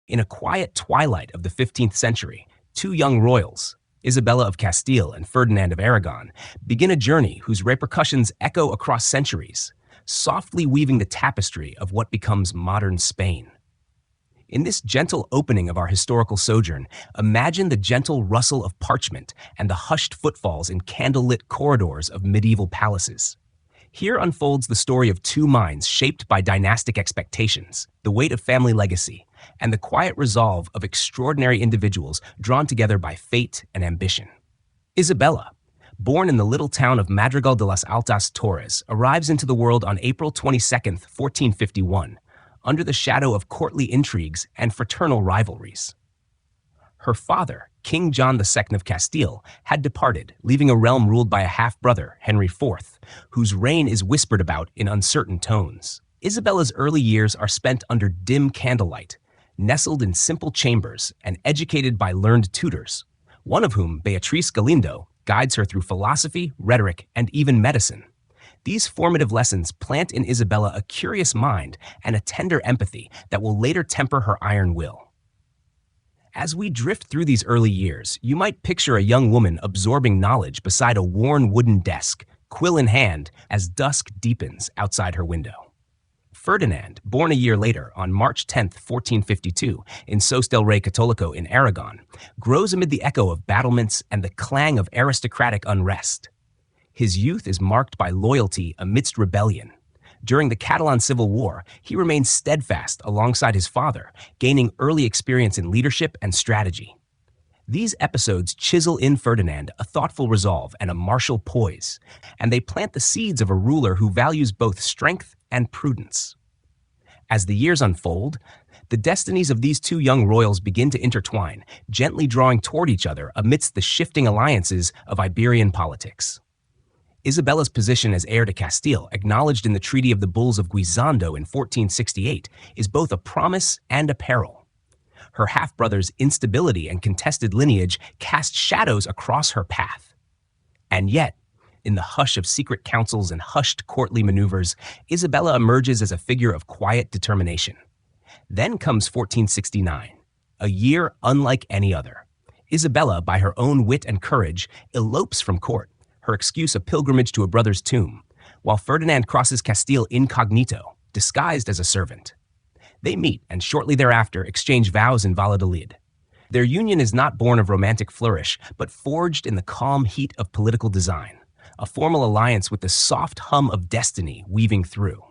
In a quiet twilight of the 15th century, two young royals, Isabella of Castile and Ferdinand of Aragon, begin a journey whose repercussions echo across centuries, softly weaving the tapestry of what becomes modern Spain. In this gentle opening of our historical sojourn, imagine the gentle rustle of parchment and the hushed footfalls in candlelit corridors of medieval palaces. Here unfolds the story of two minds shaped by dynastic expectations, the weight of family legacy, and the quiet resolve of extraordinary individuals drawn together by fate and ambition. Isabella, born in the little town of Madrigal de las Altas Torres, arrives into the world on April 22, 1451, under the shadow of courtly intrigues and fraternal rivalries. Her father, King John II of Castile, had departed, leaving a realm ruled by a half-brother, Henry IV, whose reign is whispered about in uncertain tones. Isabella's early years are spent under dim candlelight, nestled in simple chambers and educated by learned tutors, one of whom, Beatriz Galindo, guides her through philosophy, rhetoric, and even medicine. These formative lessons plant in Isabella a curious mind and a tender empathy that will later temper her iron will. As we drift through these early years, you might picture a young woman absorbing knowledge beside a worn wooden desk, quill in hand, as dusk deepens outside her window. Ferdinand, born a year later on March 10, 1452, in Sos del Rey Católico in Aragon, grows amid the echo of battlements and the clang of aristocratic unrest. His youth is marked by loyalty amidst rebellion. During the Catalan Civil War, he remained steadfast alongside his father, gaining early experience in leadership and strategy. These episodes chisel in Ferdinand a thoughtful resolve and a martial poise, and they plant the seeds of a ruler who values both strength and prudence. As the years unfold, the destinies of these two young royals begin to intertwine, gently drawing toward each other amidst the shifting alliances of Iberian politics. Isabella's position as heir to Castile, acknowledged in the Treaty of the Bulls of Guisando in 1468, is both a promise and a peril. Her half-brother's instability and contested lineage cast shadows across her path. And yet, in the hush of secret councils and hushed courtly maneuvers, Isabella emerges as a figure of quiet determination. Then comes 1469, a year unlike any other. Isabella, by her own wit and courage, elopes from court, her excuse a pilgrimage to a brother's tomb, while Ferdinand crosses Castile incognito, disguised as a servant. They meet and shortly thereafter exchange vows in Valladolid. Their union is not born of romantic flourish, but forged in the calm heat of political design, a formal alliance with the soft hum of destiny weaving through.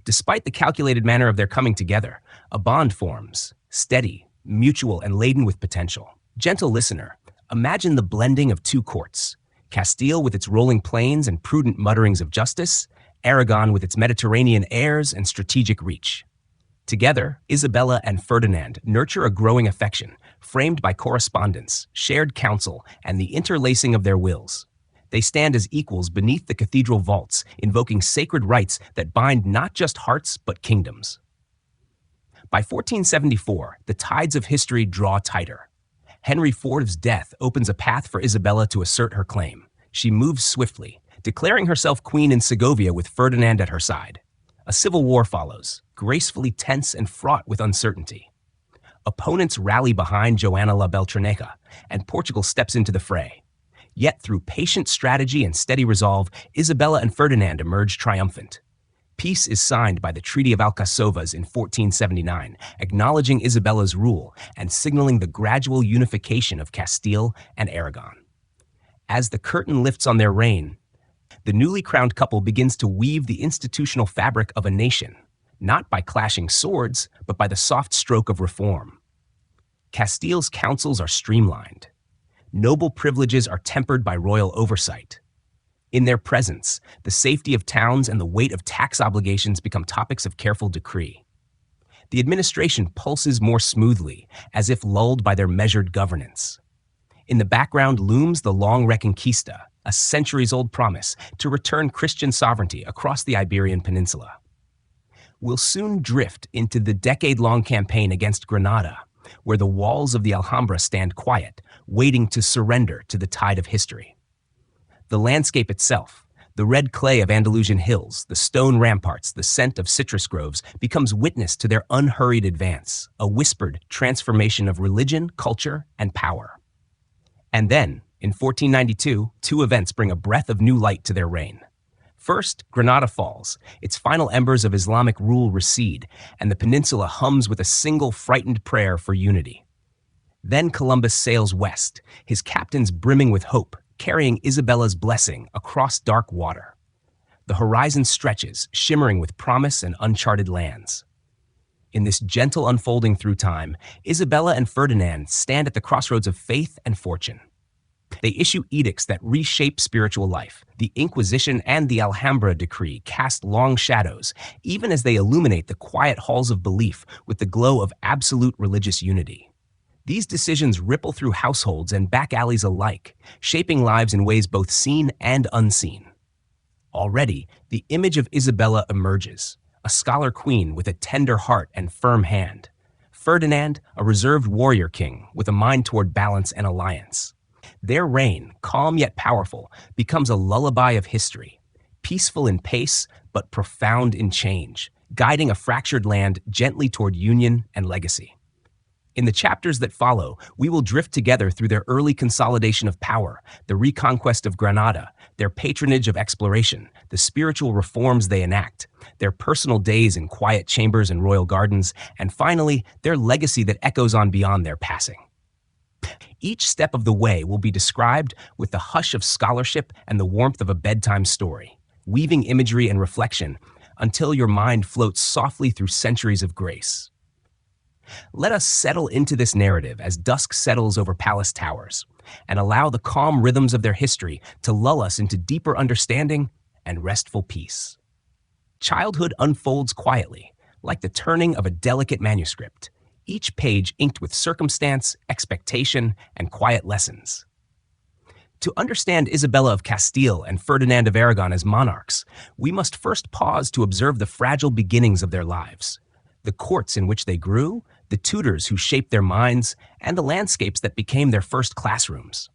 Despite the calculated manner of their coming together, a bond forms, steady, mutual, and laden with potential. Gentle listener, imagine the blending of two courts, Castile with its rolling plains and prudent mutterings of justice, Aragon with its Mediterranean airs and strategic reach. Together, Isabella and Ferdinand nurture a growing affection, framed by correspondence, shared counsel, and the interlacing of their wills. They stand as equals beneath the cathedral vaults, invoking sacred rights that bind not just hearts but kingdoms. By 1474, the tides of history draw tighter. Henry IV's death opens a path for Isabella to assert her claim. She moves swiftly, declaring herself queen in Segovia with Ferdinand at her side. A civil war follows, gracefully tense and fraught with uncertainty. Opponents rally behind Joana la Beltraneja, and Portugal steps into the fray. Yet through patient strategy and steady resolve, Isabella and Ferdinand emerge triumphant. Peace is signed by the Treaty of Alcazovas in 1479, acknowledging Isabella's rule and signaling the gradual unification of Castile and Aragon. As the curtain lifts on their reign, the newly crowned couple begins to weave the institutional fabric of a nation, not by clashing swords, but by the soft stroke of reform. Castile's councils are streamlined. Noble privileges are tempered by royal oversight. In their presence, the safety of towns and the weight of tax obligations become topics of careful decree. The administration pulses more smoothly, as if lulled by their measured governance. In the background looms the long Reconquista, a centuries-old promise to return Christian sovereignty across the Iberian Peninsula. We'll soon drift into the decade-long campaign against Granada, where the walls of the Alhambra stand quiet, waiting to surrender to the tide of history. The landscape itself, The red clay of Andalusian hills, the stone ramparts, the scent of citrus groves becomes witness to their unhurried advance, a whispered transformation of religion, culture, and power. And then, in 1492, two events bring a breath of new light to their reign. First, Granada falls, its final embers of Islamic rule recede, and the peninsula hums with a single frightened prayer for unity. Then Columbus sails west, his captains brimming with hope, carrying Isabella's blessing across dark water. The horizon stretches, shimmering with promise and uncharted lands. In this gentle unfolding through time, Isabella and Ferdinand stand at the crossroads of faith and fortune. They issue edicts that reshape spiritual life. The Inquisition and the Alhambra decree cast long shadows, even as they illuminate the quiet halls of belief with the glow of absolute religious unity. These decisions ripple through households and back alleys alike, shaping lives in ways both seen and unseen. Already, the image of Isabella emerges, a scholar queen with a tender heart and firm hand. Ferdinand, a reserved warrior king with a mind toward balance and alliance. Their reign, calm yet powerful, becomes a lullaby of history, peaceful in pace but profound in change, guiding a fractured land gently toward union and legacy. In the chapters that follow, we will drift together through their early consolidation of power, the reconquest of Granada, their patronage of exploration, the spiritual reforms they enact, their personal days in quiet chambers and royal gardens, and finally, their legacy that echoes on beyond their passing. Each step of the way will be described with the hush of scholarship and the warmth of a bedtime story, weaving imagery and reflection until your mind floats softly through centuries of grace. Let us settle into this narrative as dusk settles over palace towers, and allow the calm rhythms of their history to lull us into deeper understanding and restful peace. Childhood unfolds quietly, like the turning of a delicate manuscript, each page inked with circumstance, expectation, and quiet lessons. To understand Isabella of Castile and Ferdinand of Aragon as monarchs, we must first pause to observe the fragile beginnings of their lives, the courts in which they grew, the tutors who shaped their minds, and the landscapes that became their first classrooms.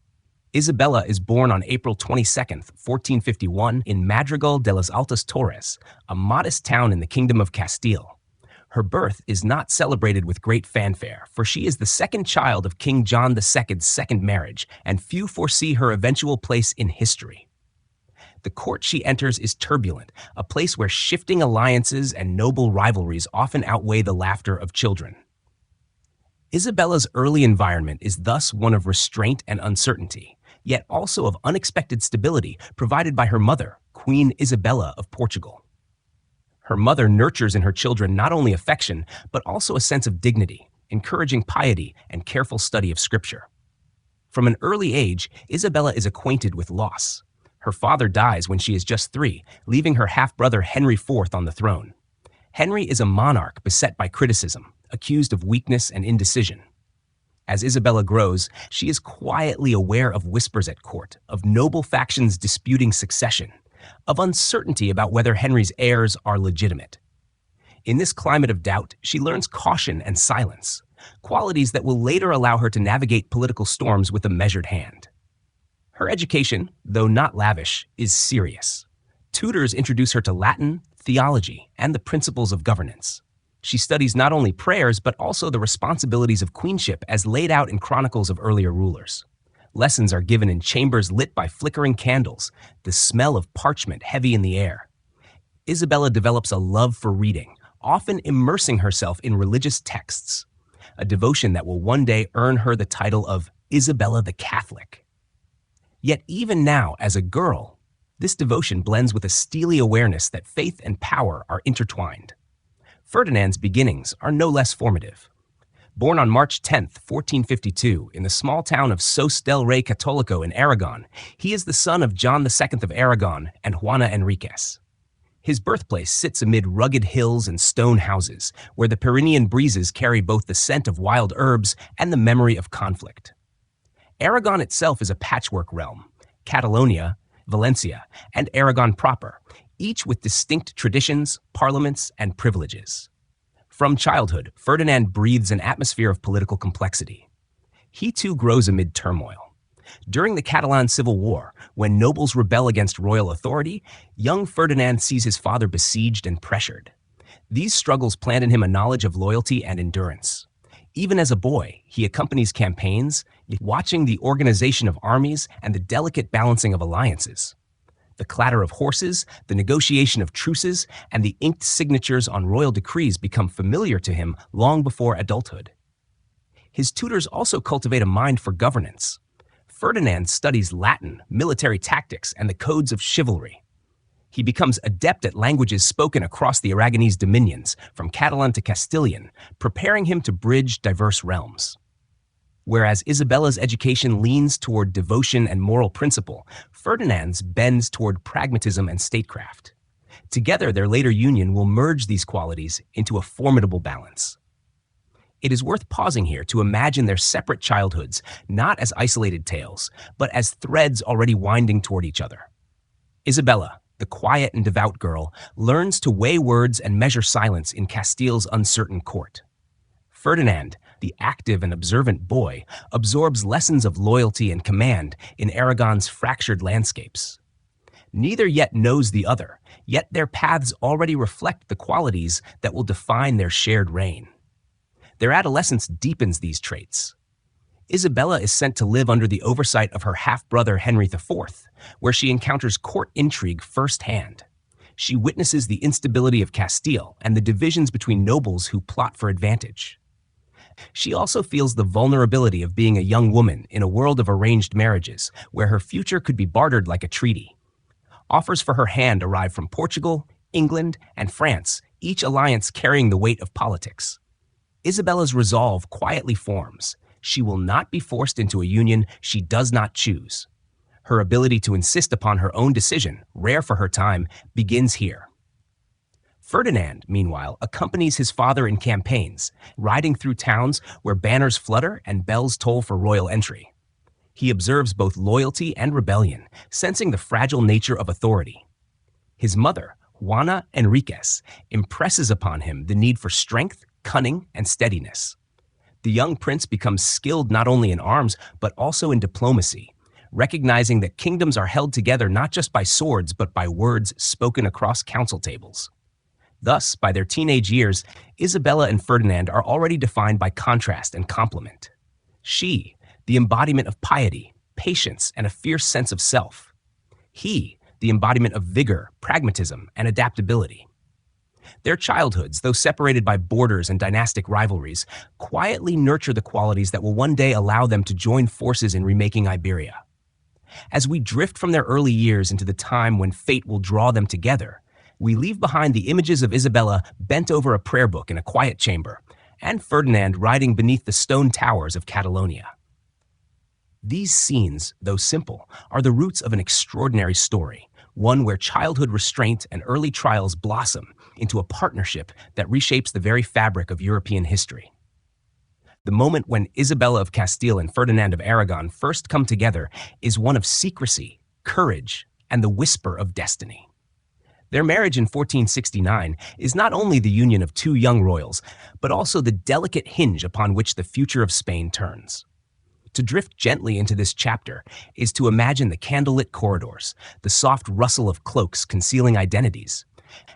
Isabella is born on April 22, 1451, in Madrigal de las Altas Torres, a modest town in the Kingdom of Castile. Her birth is not celebrated with great fanfare, for she is the second child of King John II's second marriage, and few foresee her eventual place in history. The court she enters is turbulent, a place where shifting alliances and noble rivalries often outweigh the laughter of children. Isabella's early environment is thus one of restraint and uncertainty, yet also of unexpected stability provided by her mother, Queen Isabella of Portugal. Her mother nurtures in her children not only affection, but also a sense of dignity, encouraging piety and careful study of scripture. From an early age, Isabella is acquainted with loss. Her father dies when she is just 3, leaving her half-brother Henry IV on the throne. Henry is a monarch beset by criticism, accused of weakness and indecision. As Isabella grows, she is quietly aware of whispers at court, of noble factions disputing succession, of uncertainty about whether Henry's heirs are legitimate. In this climate of doubt, she learns caution and silence, qualities that will later allow her to navigate political storms with a measured hand. Her education, though not lavish, is serious. Tutors introduce her to Latin, theology, and the principles of governance. She studies not only prayers, but also the responsibilities of queenship as laid out in chronicles of earlier rulers. Lessons are given in chambers lit by flickering candles, the smell of parchment heavy in the air. Isabella develops a love for reading, often immersing herself in religious texts, a devotion that will one day earn her the title of Isabella the Catholic. Yet even now, as a girl, this devotion blends with a steely awareness that faith and power are intertwined. Ferdinand's beginnings are no less formative. Born on March 10, 1452, in the small town of Sos del Rey Católico in Aragon, he is the son of John II of Aragon and Juana Enriquez. His birthplace sits amid rugged hills and stone houses, where the Pyrenean breezes carry both the scent of wild herbs and the memory of conflict. Aragon itself is a patchwork realm, Catalonia, Valencia, and Aragon proper, each with distinct traditions, parliaments, and privileges. From childhood, Ferdinand breathes an atmosphere of political complexity. He too grows amid turmoil. During the Catalan Civil War, when nobles rebel against royal authority, young Ferdinand sees his father besieged and pressured. These struggles plant in him a knowledge of loyalty and endurance. Even as a boy, he accompanies campaigns, watching the organization of armies and the delicate balancing of alliances. The clatter of horses, the negotiation of truces, and the inked signatures on royal decrees become familiar to him long before adulthood. His tutors also cultivate a mind for governance. Ferdinand studies Latin, military tactics, and the codes of chivalry. He becomes adept at languages spoken across the Aragonese dominions, from Catalan to Castilian, preparing him to bridge diverse realms. Whereas Isabella's education leans toward devotion and moral principle, Ferdinand's bends toward pragmatism and statecraft. Together, their later union will merge these qualities into a formidable balance. It is worth pausing here to imagine their separate childhoods not as isolated tales, but as threads already winding toward each other. Isabella, the quiet and devout girl, learns to weigh words and measure silence in Castile's uncertain court. Ferdinand, the active and observant boy, absorbs lessons of loyalty and command in Aragon's fractured landscapes. Neither yet knows the other, yet their paths already reflect the qualities that will define their shared reign. Their adolescence deepens these traits. Isabella is sent to live under the oversight of her half-brother Henry IV, where she encounters court intrigue firsthand. She witnesses the instability of Castile and the divisions between nobles who plot for advantage. She also feels the vulnerability of being a young woman in a world of arranged marriages, where her future could be bartered like a treaty. Offers for her hand arrive from Portugal, England, and France, each alliance carrying the weight of politics. Isabella's resolve quietly forms. She will not be forced into a union she does not choose. Her ability to insist upon her own decision, rare for her time, begins here. Ferdinand, meanwhile, accompanies his father in campaigns, riding through towns where banners flutter and bells toll for royal entry. He observes both loyalty and rebellion, sensing the fragile nature of authority. His mother, Juana Enriquez, impresses upon him the need for strength, cunning, and steadiness. The young prince becomes skilled not only in arms, but also in diplomacy, recognizing that kingdoms are held together not just by swords, but by words spoken across council tables. Thus, by their teenage years, Isabella and Ferdinand are already defined by contrast and complement. She, the embodiment of piety, patience, and a fierce sense of self. He, the embodiment of vigor, pragmatism, and adaptability. Their childhoods, though separated by borders and dynastic rivalries, quietly nurture the qualities that will one day allow them to join forces in remaking Iberia. As we drift from their early years into the time when fate will draw them together, we leave behind the images of Isabella bent over a prayer book in a quiet chamber, and Ferdinand riding beneath the stone towers of Catalonia. These scenes, though simple, are the roots of an extraordinary story, one where childhood restraint and early trials blossom into a partnership that reshapes the very fabric of European history. The moment when Isabella of Castile and Ferdinand of Aragon first come together is one of secrecy, courage, and the whisper of destiny. Their marriage in 1469 is not only the union of two young royals, but also the delicate hinge upon which the future of Spain turns. To drift gently into this chapter is to imagine the candlelit corridors, the soft rustle of cloaks concealing identities,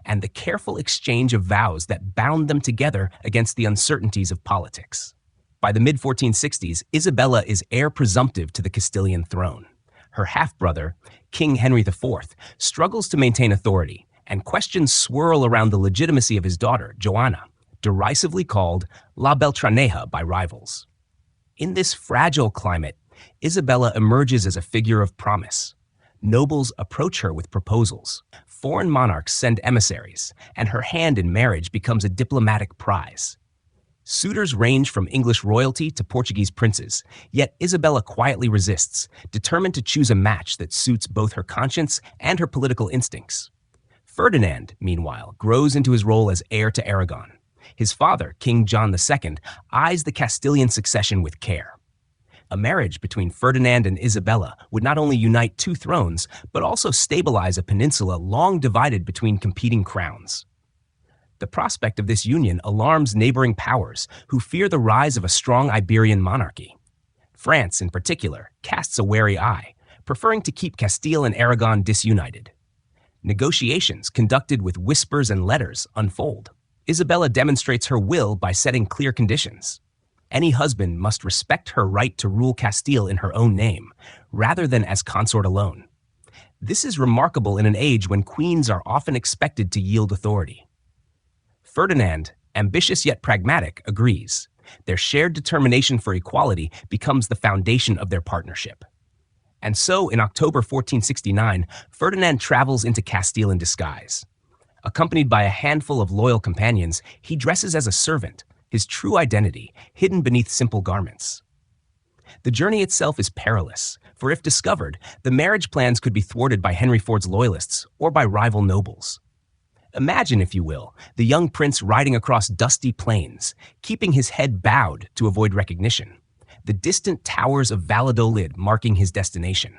and the careful exchange of vows that bound them together against the uncertainties of politics. By the mid-1460s, Isabella is heir presumptive to the Castilian throne. Her half-brother, King Henry IV, struggles to maintain authority, and questions swirl around the legitimacy of his daughter, Joanna, derisively called La Beltraneja by rivals. In this fragile climate, Isabella emerges as a figure of promise. Nobles approach her with proposals. Foreign monarchs send emissaries, and her hand in marriage becomes a diplomatic prize. Suitors range from English royalty to Portuguese princes, yet Isabella quietly resists, determined to choose a match that suits both her conscience and her political instincts. Ferdinand, meanwhile, grows into his role as heir to Aragon. His father, King John II, eyes the Castilian succession with care. A marriage between Ferdinand and Isabella would not only unite two thrones, but also stabilize a peninsula long divided between competing crowns. The prospect of this union alarms neighboring powers who fear the rise of a strong Iberian monarchy. France, in particular, casts a wary eye, preferring to keep Castile and Aragon disunited. Negotiations conducted with whispers and letters unfold. Isabella demonstrates her will by setting clear conditions. Any husband must respect her right to rule Castile in her own name, rather than as consort alone. This is remarkable in an age when queens are often expected to yield authority. Ferdinand, ambitious yet pragmatic, agrees. Their shared determination for equality becomes the foundation of their partnership. And so, in October 1469, Ferdinand travels into Castile in disguise. Accompanied by a handful of loyal companions, he dresses as a servant, his true identity hidden beneath simple garments. The journey itself is perilous, for if discovered, the marriage plans could be thwarted by Henry IV's loyalists or by rival nobles. Imagine, if you will, the young prince riding across dusty plains, keeping his head bowed to avoid recognition, the distant towers of Valladolid marking his destination.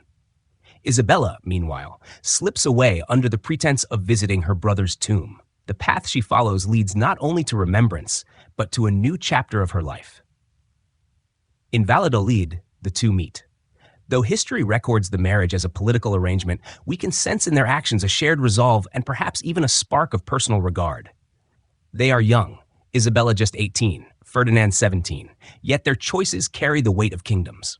Isabella, meanwhile, slips away under the pretense of visiting her brother's tomb. The path she follows leads not only to remembrance, but to a new chapter of her life. In Valladolid, the two meet. Though history records the marriage as a political arrangement, we can sense in their actions a shared resolve and perhaps even a spark of personal regard. They are young, Isabella just 18, Ferdinand 17, yet their choices carry the weight of kingdoms.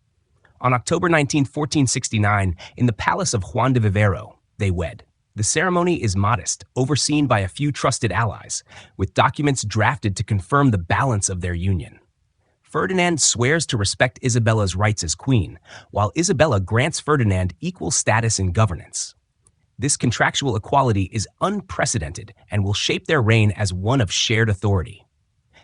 On October 19, 1469, in the palace of Juan de Vivero, they wed. The ceremony is modest, overseen by a few trusted allies, with documents drafted to confirm the balance of their union. Ferdinand swears to respect Isabella's rights as queen, while Isabella grants Ferdinand equal status in governance. This contractual equality is unprecedented and will shape their reign as one of shared authority.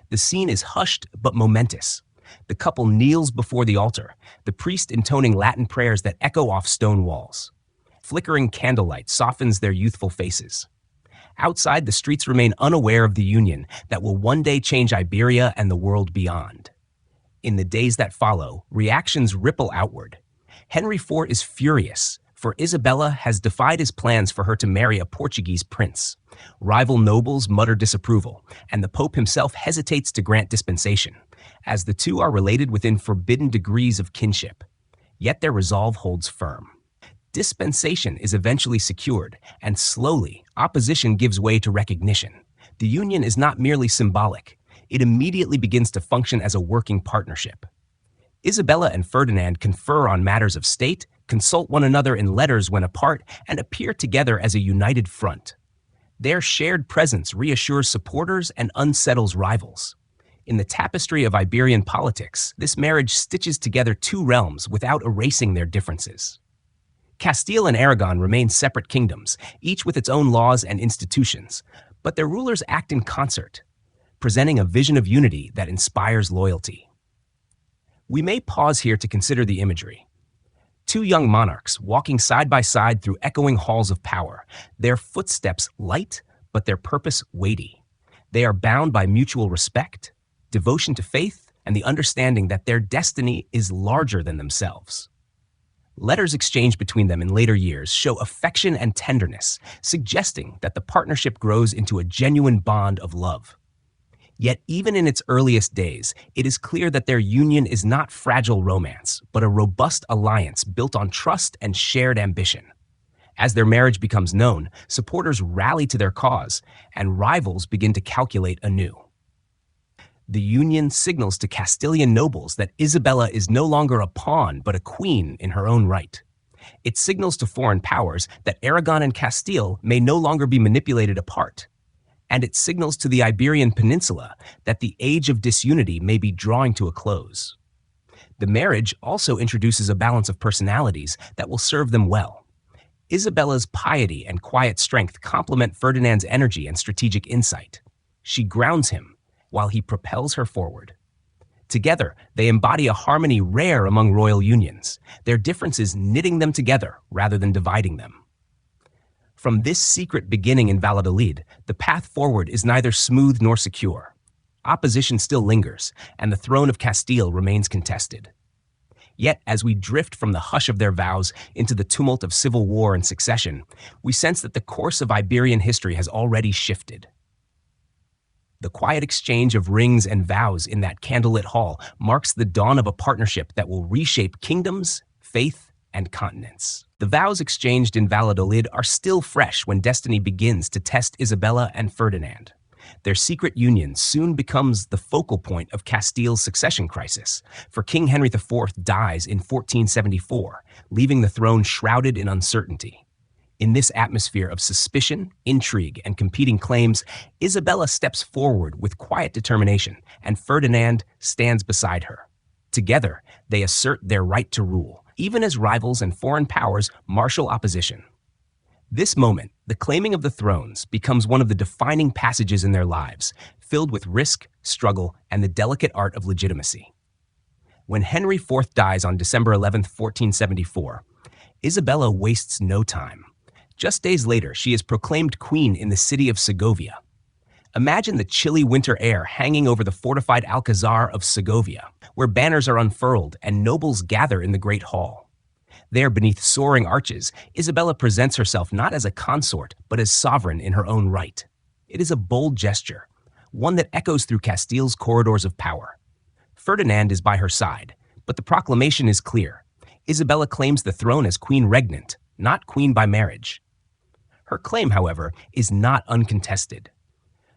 The scene is hushed but momentous. The couple kneels before the altar, the priest intoning Latin prayers that echo off stone walls. Flickering candlelight softens their youthful faces. Outside, the streets remain unaware of the union that will one day change Iberia and the world beyond. In the days that follow, reactions ripple outward. Henry IV is furious, for Isabella has defied his plans for her to marry a Portuguese prince. Rival nobles mutter disapproval, and the Pope himself hesitates to grant dispensation, as the two are related within forbidden degrees of kinship. Yet their resolve holds firm. Dispensation is eventually secured, and slowly, opposition gives way to recognition. The union is not merely symbolic. It immediately begins to function as a working partnership. Isabella and Ferdinand confer on matters of state, consult one another in letters when apart, and appear together as a united front. Their shared presence reassures supporters and unsettles rivals. In the tapestry of Iberian politics, this marriage stitches together two realms without erasing their differences. Castile and Aragon remain separate kingdoms, each with its own laws and institutions, but their rulers act in concert, presenting a vision of unity that inspires loyalty. We may pause here to consider the imagery. Two young monarchs walking side by side through echoing halls of power, their footsteps light, but their purpose weighty. They are bound by mutual respect, devotion to faith, and the understanding that their destiny is larger than themselves. Letters exchanged between them in later years show affection and tenderness, suggesting that the partnership grows into a genuine bond of love. Yet even in its earliest days, it is clear that their union is not fragile romance, but a robust alliance built on trust and shared ambition. As their marriage becomes known, supporters rally to their cause, and rivals begin to calculate anew. The union signals to Castilian nobles that Isabella is no longer a pawn but a queen in her own right. It signals to foreign powers that Aragon and Castile may no longer be manipulated apart. And it signals to the Iberian Peninsula that the age of disunity may be drawing to a close. The marriage also introduces a balance of personalities that will serve them well. Isabella's piety and quiet strength complement Ferdinand's energy and strategic insight. She grounds him, while he propels her forward. Together, they embody a harmony rare among royal unions, their differences knitting them together rather than dividing them. From this secret beginning in Valladolid, the path forward is neither smooth nor secure. Opposition still lingers, and the throne of Castile remains contested. Yet, as we drift from the hush of their vows into the tumult of civil war and succession, we sense that the course of Iberian history has already shifted. The quiet exchange of rings and vows in that candlelit hall marks the dawn of a partnership that will reshape kingdoms, faith, and continents. The vows exchanged in Valladolid are still fresh when destiny begins to test Isabella and Ferdinand. Their secret union soon becomes the focal point of Castile's succession crisis, for King Henry IV dies in 1474, leaving the throne shrouded in uncertainty. In this atmosphere of suspicion, intrigue, and competing claims, Isabella steps forward with quiet determination, and Ferdinand stands beside her. Together, they assert their right to rule, even as rivals and foreign powers marshal opposition. This moment, the claiming of the thrones, becomes one of the defining passages in their lives, filled with risk, struggle, and the delicate art of legitimacy. When Henry IV dies on December 11, 1474, Isabella wastes no time. Just days later, she is proclaimed queen in the city of Segovia. Imagine the chilly winter air hanging over the fortified Alcazar of Segovia, where banners are unfurled and nobles gather in the great hall. There, beneath soaring arches, Isabella presents herself not as a consort, but as sovereign in her own right. It is a bold gesture, one that echoes through Castile's corridors of power. Ferdinand is by her side, but the proclamation is clear. Isabella claims the throne as queen regnant, not queen by marriage. Her claim, however, is not uncontested.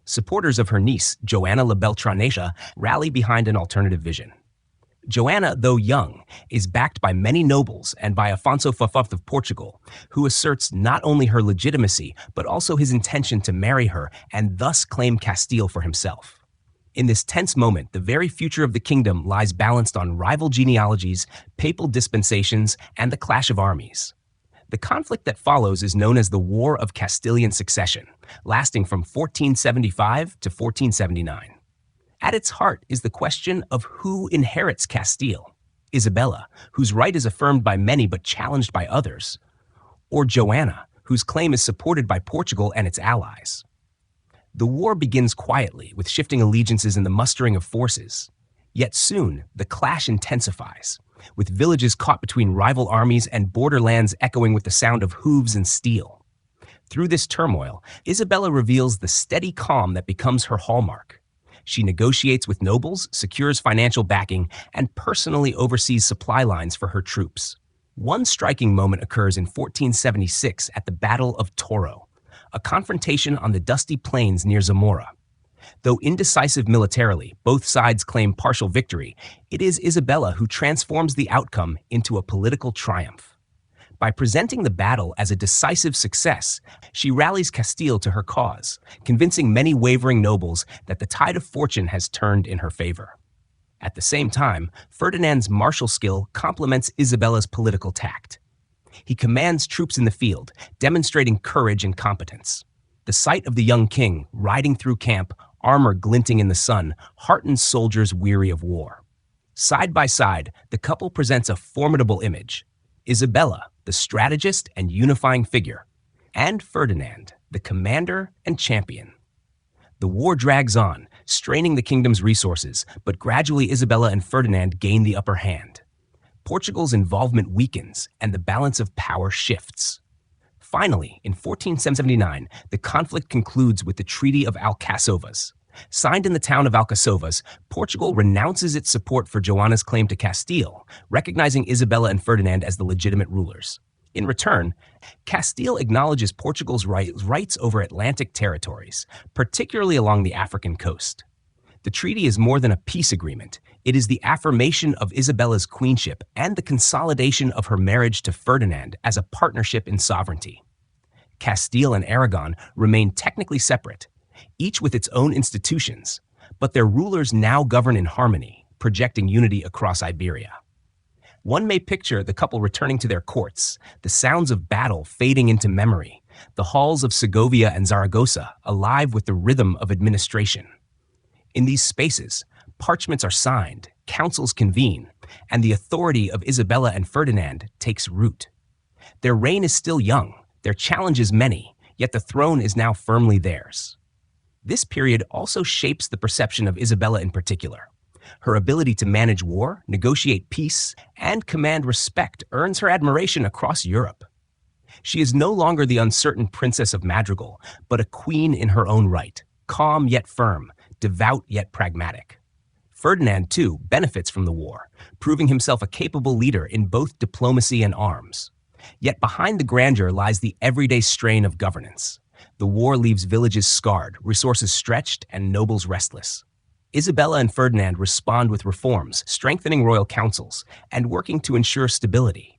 Supporters of her niece, Joanna la Beltraneja, rally behind an alternative vision. Joanna, though young, is backed by many nobles and by Afonso V of Portugal, who asserts not only her legitimacy, but also his intention to marry her and thus claim Castile for himself. In this tense moment, the very future of the kingdom lies balanced on rival genealogies, papal dispensations, and the clash of armies. The conflict that follows is known as the War of Castilian Succession, lasting from 1475 to 1479. At its heart is the question of who inherits Castile: Isabella, whose right is affirmed by many but challenged by others, or Joanna, whose claim is supported by Portugal and its allies. The war begins quietly, with shifting allegiances and the mustering of forces. Yet soon, the clash intensifies, with villages caught between rival armies and borderlands echoing with the sound of hooves and steel. Through this turmoil, Isabella reveals the steady calm that becomes her hallmark. She negotiates with nobles, secures financial backing, and personally oversees supply lines for her troops. One striking moment occurs in 1476 at the Battle of Toro, a confrontation on the dusty plains near Zamora. Though indecisive militarily, both sides claim partial victory, it is Isabella who transforms the outcome into a political triumph. By presenting the battle as a decisive success, she rallies Castile to her cause, convincing many wavering nobles that the tide of fortune has turned in her favor. At the same time, Ferdinand's martial skill complements Isabella's political tact. He commands troops in the field, demonstrating courage and competence. The sight of the young king riding through camp, armor glinting in the sun, heartens soldiers weary of war. Side by side, the couple presents a formidable image: Isabella, the strategist and unifying figure, and Ferdinand, the commander and champion. The war drags on, straining the kingdom's resources, but gradually Isabella and Ferdinand gain the upper hand. Portugal's involvement weakens, and the balance of power shifts. Finally, in 1479, the conflict concludes with the Treaty of Alcasovas. Signed in the town of Alcasovas, Portugal renounces its support for Joanna's claim to Castile, recognizing Isabella and Ferdinand as the legitimate rulers. In return, Castile acknowledges Portugal's rights over Atlantic territories, particularly along the African coast. The treaty is more than a peace agreement. It is the affirmation of Isabella's queenship and the consolidation of her marriage to Ferdinand as a partnership in sovereignty. Castile and Aragon remain technically separate, each with its own institutions, but their rulers now govern in harmony, projecting unity across Iberia. One may picture the couple returning to their courts, the sounds of battle fading into memory, the halls of Segovia and Zaragoza alive with the rhythm of administration. In these spaces, parchments are signed, councils convene, and the authority of Isabella and Ferdinand takes root. Their reign is still young, their challenges many, yet the throne is now firmly theirs. This period also shapes the perception of Isabella in particular. Her ability to manage war, negotiate peace, and command respect earns her admiration across Europe. She is no longer the uncertain princess of Madrigal, but a queen in her own right, calm yet firm, devout yet pragmatic. Ferdinand, too, benefits from the war, proving himself a capable leader in both diplomacy and arms. Yet behind the grandeur lies the everyday strain of governance. The war leaves villages scarred, resources stretched, and nobles restless. Isabella and Ferdinand respond with reforms, strengthening royal councils, and working to ensure stability.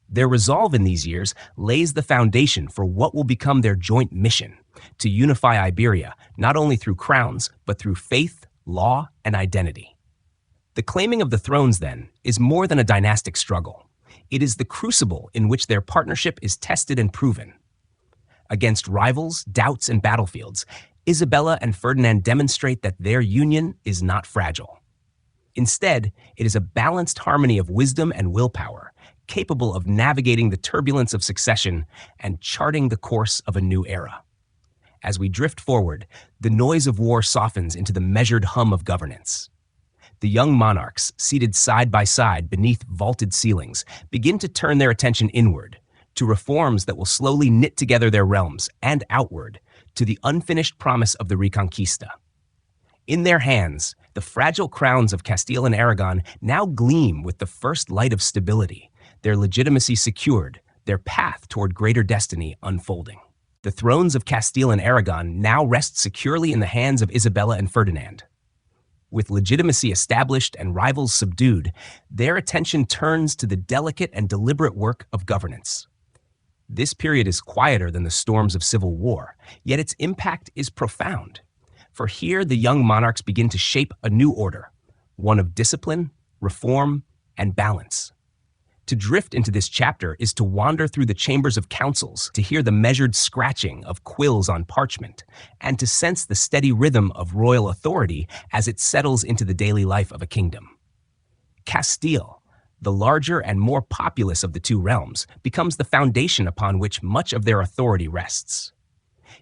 Their resolve in these years lays the foundation for what will become their joint mission, to unify Iberia, not only through crowns, but through faith, law, and identity. The claiming of the thrones, then, is more than a dynastic struggle. It is the crucible in which their partnership is tested and proven. Against rivals, doubts, and battlefields, Isabella and Ferdinand demonstrate that their union is not fragile. Instead, it is a balanced harmony of wisdom and willpower, capable of navigating the turbulence of succession and charting the course of a new era. As we drift forward, the noise of war softens into the measured hum of governance. The young monarchs, seated side by side beneath vaulted ceilings, begin to turn their attention inward, to reforms that will slowly knit together their realms, and outward, to the unfinished promise of the Reconquista. In their hands, the fragile crowns of Castile and Aragon now gleam with the first light of stability, their legitimacy secured, their path toward greater destiny unfolding. The thrones of Castile and Aragon now rest securely in the hands of Isabella and Ferdinand. With legitimacy established and rivals subdued, their attention turns to the delicate and deliberate work of governance. This period is quieter than the storms of civil war, yet its impact is profound. For here, the young monarchs begin to shape a new order, one of discipline, reform, and balance. To drift into this chapter is to wander through the chambers of councils, to hear the measured scratching of quills on parchment, and to sense the steady rhythm of royal authority as it settles into the daily life of a kingdom. Castile, the larger and more populous of the two realms, becomes the foundation upon which much of their authority rests.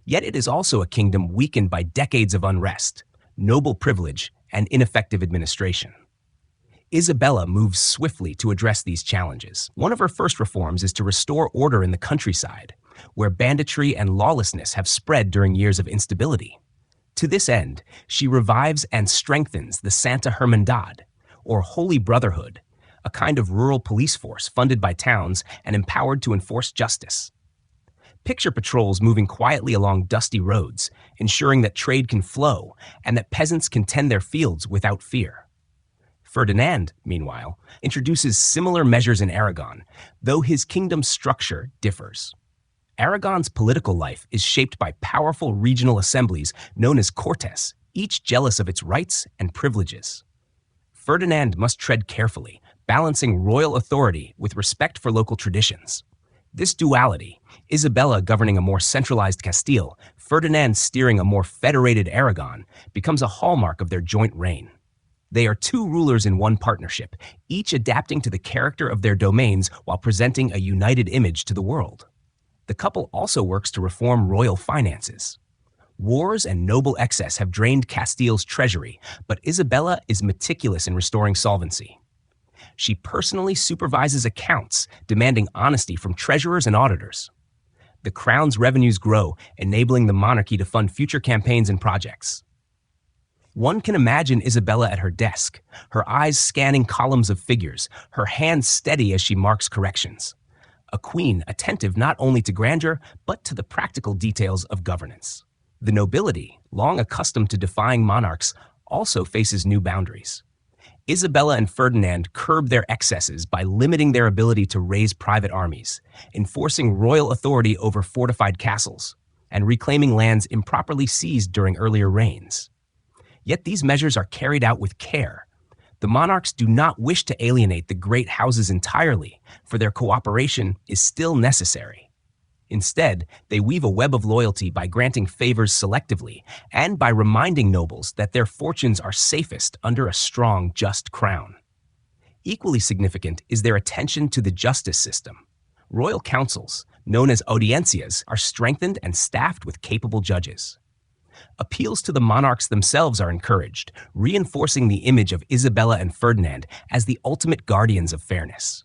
Yet it is also a kingdom weakened by decades of unrest, noble privilege, and ineffective administration. Isabella moves swiftly to address these challenges. One of her first reforms is to restore order in the countryside, where banditry and lawlessness have spread during years of instability. To this end, she revives and strengthens the Santa Hermandad, or Holy Brotherhood, a kind of rural police force funded by towns and empowered to enforce justice. Picture patrols moving quietly along dusty roads, ensuring that trade can flow and that peasants can tend their fields without fear. Ferdinand, meanwhile, introduces similar measures in Aragon, though his kingdom's structure differs. Aragon's political life is shaped by powerful regional assemblies known as cortes, each jealous of its rights and privileges. Ferdinand must tread carefully, balancing royal authority with respect for local traditions. This duality, Isabella governing a more centralized Castile, Ferdinand steering a more federated Aragon, becomes a hallmark of their joint reign. They are two rulers in one partnership, each adapting to the character of their domains while presenting a united image to the world. The couple also works to reform royal finances. Wars and noble excess have drained Castile's treasury, but Isabella is meticulous in restoring solvency. She personally supervises accounts, demanding honesty from treasurers and auditors. The crown's revenues grow, enabling the monarchy to fund future campaigns and projects. One can imagine Isabella at her desk, her eyes scanning columns of figures, her hands steady as she marks corrections. A queen attentive not only to grandeur, but to the practical details of governance. The nobility, long accustomed to defying monarchs, also faces new boundaries. Isabella and Ferdinand curb their excesses by limiting their ability to raise private armies, enforcing royal authority over fortified castles, and reclaiming lands improperly seized during earlier reigns. Yet these measures are carried out with care. The monarchs do not wish to alienate the great houses entirely, for their cooperation is still necessary. Instead, they weave a web of loyalty by granting favors selectively and by reminding nobles that their fortunes are safest under a strong, just crown. Equally significant is their attention to the justice system. Royal councils, known as audiencias, are strengthened and staffed with capable judges. Appeals to the monarchs themselves are encouraged, reinforcing the image of Isabella and Ferdinand as the ultimate guardians of fairness.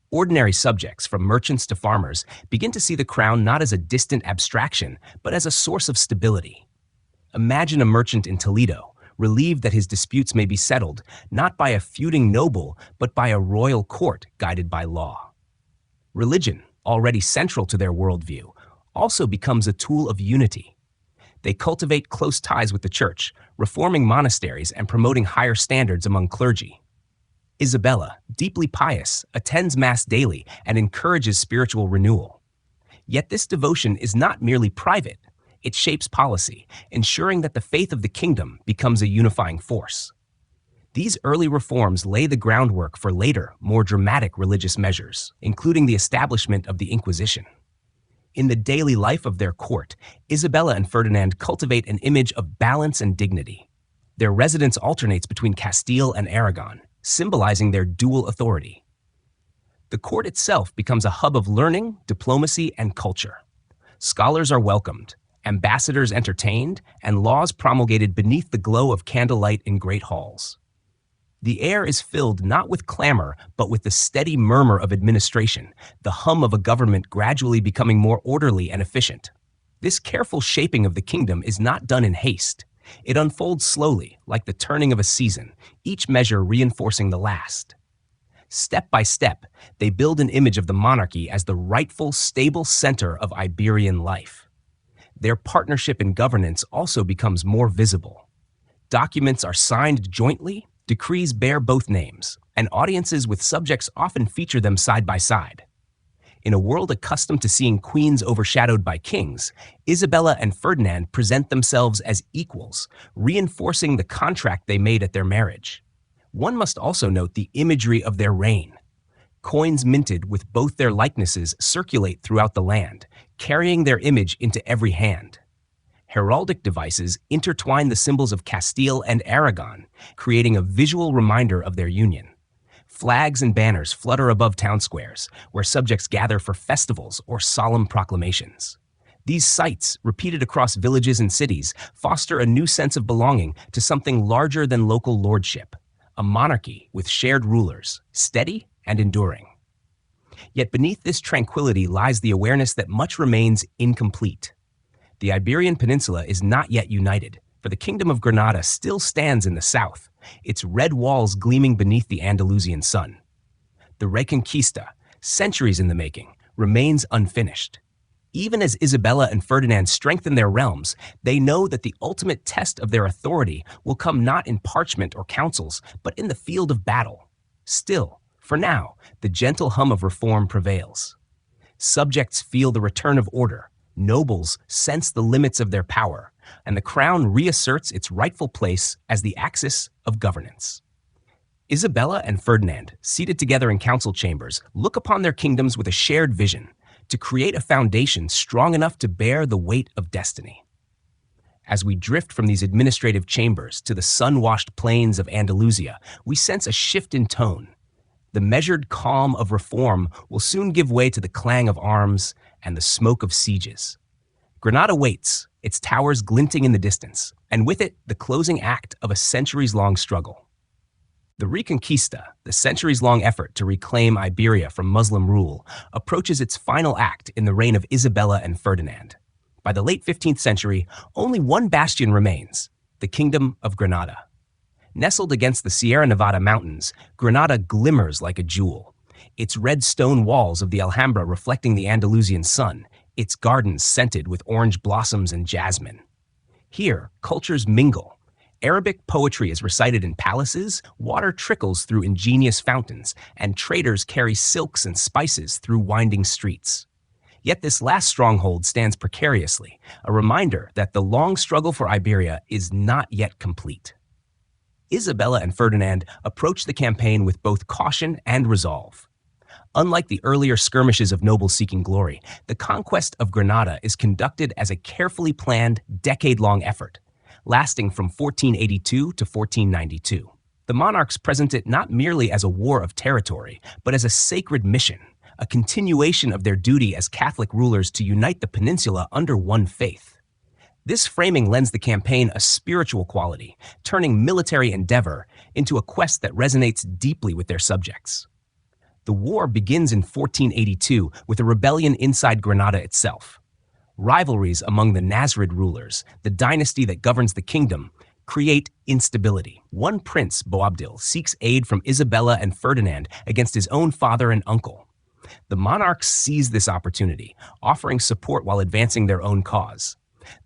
Ordinary subjects, from merchants to farmers, begin to see the crown not as a distant abstraction, but as a source of stability. Imagine a merchant in Toledo, relieved that his disputes may be settled, not by a feuding noble, but by a royal court guided by law. Religion, already central to their worldview, also becomes a tool of unity. They cultivate close ties with the church, reforming monasteries and promoting higher standards among clergy. Isabella, deeply pious, attends Mass daily and encourages spiritual renewal. Yet this devotion is not merely private. It shapes policy, ensuring that the faith of the kingdom becomes a unifying force. These early reforms lay the groundwork for later, more dramatic religious measures, including the establishment of the Inquisition. In the daily life of their court, Isabella and Ferdinand cultivate an image of balance and dignity. Their residence alternates between Castile and Aragon, symbolizing their dual authority. The court itself becomes a hub of learning, diplomacy, and culture. Scholars are welcomed, ambassadors entertained, and laws promulgated beneath the glow of candlelight in great halls. The air is filled not with clamor, but with the steady murmur of administration, the hum of a government gradually becoming more orderly and efficient. This careful shaping of the kingdom is not done in haste. It unfolds slowly, like the turning of a season, each measure reinforcing the last. Step by step, they build an image of the monarchy as the rightful, stable center of Iberian life. Their partnership in governance also becomes more visible. Documents are signed jointly, decrees bear both names, and audiences with subjects often feature them side by side. In a world accustomed to seeing queens overshadowed by kings, Isabella and Ferdinand present themselves as equals, reinforcing the contract they made at their marriage. One must also note the imagery of their reign. Coins minted with both their likenesses circulate throughout the land, carrying their image into every hand. Heraldic devices intertwine the symbols of Castile and Aragon, creating a visual reminder of their union. Flags and banners flutter above town squares, where subjects gather for festivals or solemn proclamations. These sights, repeated across villages and cities, foster a new sense of belonging to something larger than local lordship, a monarchy with shared rulers, steady and enduring. Yet beneath this tranquility lies the awareness that much remains incomplete. The Iberian Peninsula is not yet united, for the Kingdom of Granada still stands in the south, its red walls gleaming beneath the Andalusian sun. The Reconquista, centuries in the making, remains unfinished. Even as Isabella and Ferdinand strengthen their realms, they know that the ultimate test of their authority will come not in parchment or councils, but in the field of battle. Still, for now, the gentle hum of reform prevails. Subjects feel the return of order, nobles sense the limits of their power, and the crown reasserts its rightful place as the axis of governance. Isabella and Ferdinand, seated together in council chambers, look upon their kingdoms with a shared vision, to create a foundation strong enough to bear the weight of destiny. As we drift from these administrative chambers to the sun-washed plains of Andalusia, we sense a shift in tone. The measured calm of reform will soon give way to the clang of arms and the smoke of sieges. Granada waits, its towers glinting in the distance, and with it, the closing act of a centuries-long struggle. The Reconquista, the centuries-long effort to reclaim Iberia from Muslim rule, approaches its final act in the reign of Isabella and Ferdinand. By the late 15th century, only one bastion remains, the Kingdom of Granada. Nestled against the Sierra Nevada mountains, Granada glimmers like a jewel, its red stone walls of the Alhambra reflecting the Andalusian sun, its gardens scented with orange blossoms and jasmine. Here, cultures mingle. Arabic poetry is recited in palaces, water trickles through ingenious fountains, and traders carry silks and spices through winding streets. Yet this last stronghold stands precariously, a reminder that the long struggle for Iberia is not yet complete. Isabella and Ferdinand approach the campaign with both caution and resolve. Unlike the earlier skirmishes of nobles seeking glory, the conquest of Granada is conducted as a carefully planned, decade-long effort, lasting from 1482 to 1492. The monarchs present it not merely as a war of territory, but as a sacred mission, a continuation of their duty as Catholic rulers to unite the peninsula under one faith. This framing lends the campaign a spiritual quality, turning military endeavor into a quest that resonates deeply with their subjects. The war begins in 1482 with a rebellion inside Granada itself. Rivalries among the Nasrid rulers, the dynasty that governs the kingdom, create instability. One prince, Boabdil, seeks aid from Isabella and Ferdinand against his own father and uncle. The monarchs seize this opportunity, offering support while advancing their own cause.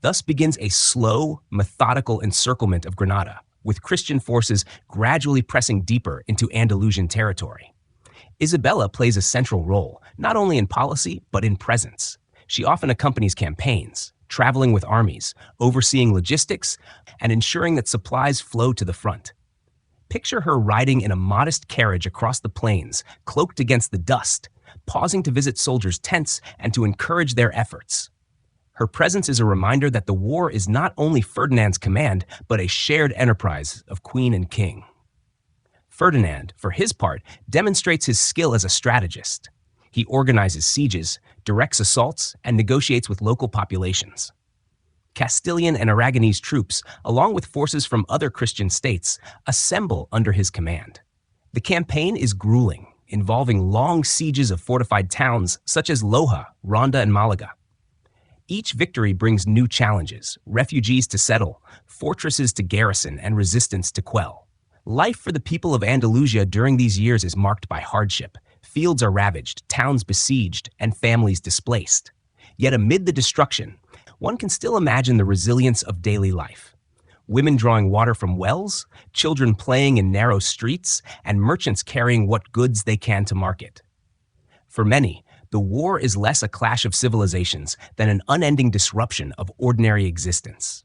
Thus begins a slow, methodical encirclement of Granada, with Christian forces gradually pressing deeper into Andalusian territory. Isabella plays a central role, not only in policy, but in presence. She often accompanies campaigns, traveling with armies, overseeing logistics, and ensuring that supplies flow to the front. Picture her riding in a modest carriage across the plains, cloaked against the dust, pausing to visit soldiers' tents and to encourage their efforts. Her presence is a reminder that the war is not only Ferdinand's command, but a shared enterprise of queen and king. Ferdinand, for his part, demonstrates his skill as a strategist. He organizes sieges, directs assaults, and negotiates with local populations. Castilian and Aragonese troops, along with forces from other Christian states, assemble under his command. The campaign is grueling, involving long sieges of fortified towns such as Loja, Ronda, and Malaga. Each victory brings new challenges, refugees to settle, fortresses to garrison, and resistance to quell. Life for the people of Andalusia during these years is marked by hardship. Fields are ravaged, towns besieged, and families displaced. Yet amid the destruction, one can still imagine the resilience of daily life. Women drawing water from wells, children playing in narrow streets, and merchants carrying what goods they can to market. For many, the war is less a clash of civilizations than an unending disruption of ordinary existence.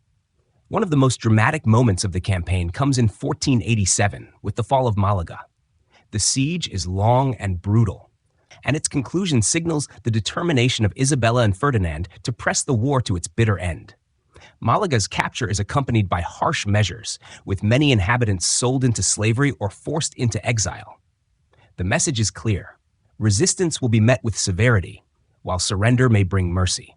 One of the most dramatic moments of the campaign comes in 1487 with the fall of Malaga. The siege is long and brutal, and its conclusion signals the determination of Isabella and Ferdinand to press the war to its bitter end. Malaga's capture is accompanied by harsh measures, with many inhabitants sold into slavery or forced into exile. The message is clear. Resistance will be met with severity, while surrender may bring mercy.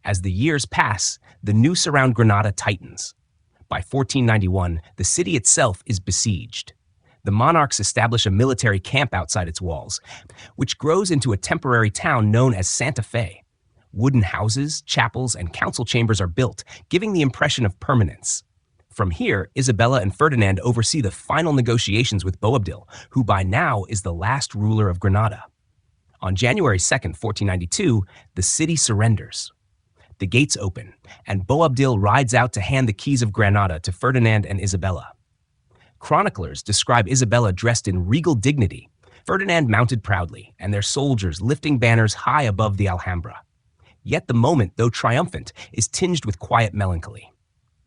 As the years pass, the noose around Granada tightens. By 1491, the city itself is besieged. The monarchs establish a military camp outside its walls, which grows into a temporary town known as Santa Fe. Wooden houses, chapels, and council chambers are built, giving the impression of permanence. From here, Isabella and Ferdinand oversee the final negotiations with Boabdil, who by now is the last ruler of Granada. On January 2, 1492, the city surrenders. The gates open, and Boabdil rides out to hand the keys of Granada to Ferdinand and Isabella. Chroniclers describe Isabella dressed in regal dignity, Ferdinand mounted proudly, and their soldiers lifting banners high above the Alhambra. Yet the moment, though triumphant, is tinged with quiet melancholy.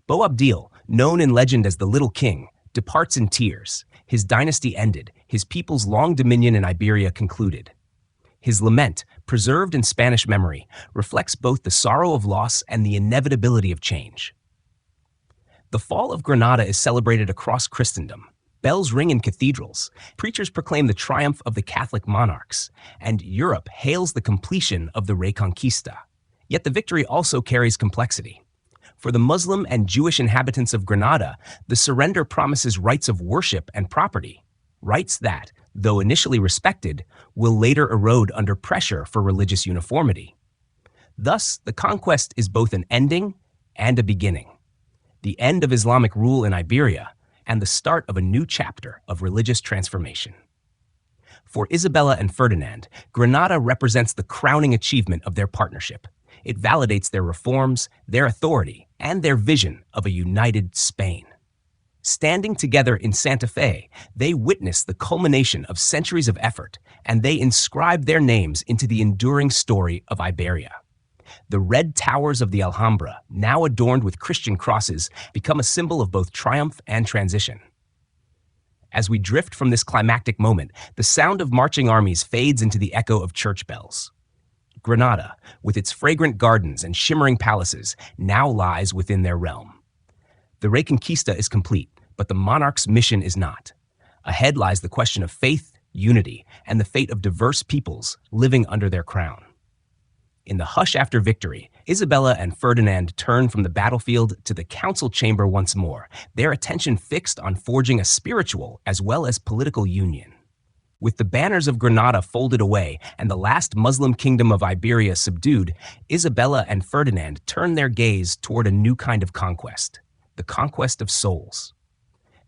Boabdil, known in legend as the Little King, departs in tears. His dynasty ended, his people's long dominion in Iberia concluded. His lament, preserved in Spanish memory, reflects both the sorrow of loss and the inevitability of change. The fall of Granada is celebrated across Christendom. Bells ring in cathedrals, preachers proclaim the triumph of the Catholic monarchs, and Europe hails the completion of the Reconquista. Yet the victory also carries complexity. For the Muslim and Jewish inhabitants of Granada, the surrender promises rights of worship and property, rights that, though initially respected, will later erode under pressure for religious uniformity. Thus, the conquest is both an ending and a beginning. The end of Islamic rule in Iberia, and the start of a new chapter of religious transformation. For Isabella and Ferdinand, Granada represents the crowning achievement of their partnership. It validates their reforms, their authority, and their vision of a united Spain. Standing together in Santa Fe, they witness the culmination of centuries of effort, and they inscribe their names into the enduring story of Iberia. The red towers of the Alhambra, now adorned with Christian crosses, become a symbol of both triumph and transition. As we drift from this climactic moment, the sound of marching armies fades into the echo of church bells. Granada, with its fragrant gardens and shimmering palaces, now lies within their realm. The Reconquista is complete, but the monarch's mission is not. Ahead lies the question of faith, unity, and the fate of diverse peoples living under their crown. In the hush after victory, Isabella and Ferdinand turn from the battlefield to the council chamber once more, their attention fixed on forging a spiritual as well as political union. With the banners of Granada folded away and the last Muslim kingdom of Iberia subdued, Isabella and Ferdinand turned their gaze toward a new kind of conquest, the conquest of souls.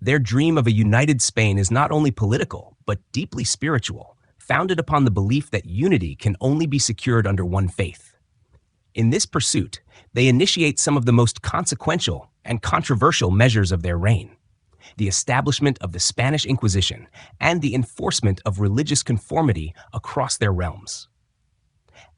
Their dream of a united Spain is not only political, but deeply spiritual, founded upon the belief that unity can only be secured under one faith. In this pursuit, they initiate some of the most consequential and controversial measures of their reign: the establishment of the Spanish Inquisition and the enforcement of religious conformity across their realms.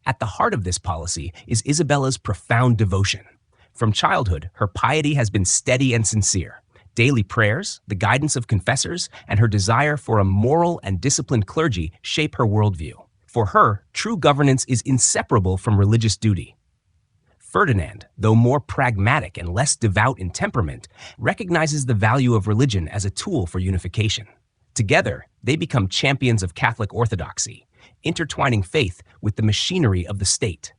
At the heart of this policy is Isabella's profound devotion. From childhood, her piety has been steady and sincere. Daily prayers, the guidance of confessors, and her desire for a moral and disciplined clergy shape her worldview. For her, true governance is inseparable from religious duty. Ferdinand, though more pragmatic and less devout in temperament, recognizes the value of religion as a tool for unification. Together, they become champions of Catholic orthodoxy, intertwining faith with the machinery of the state.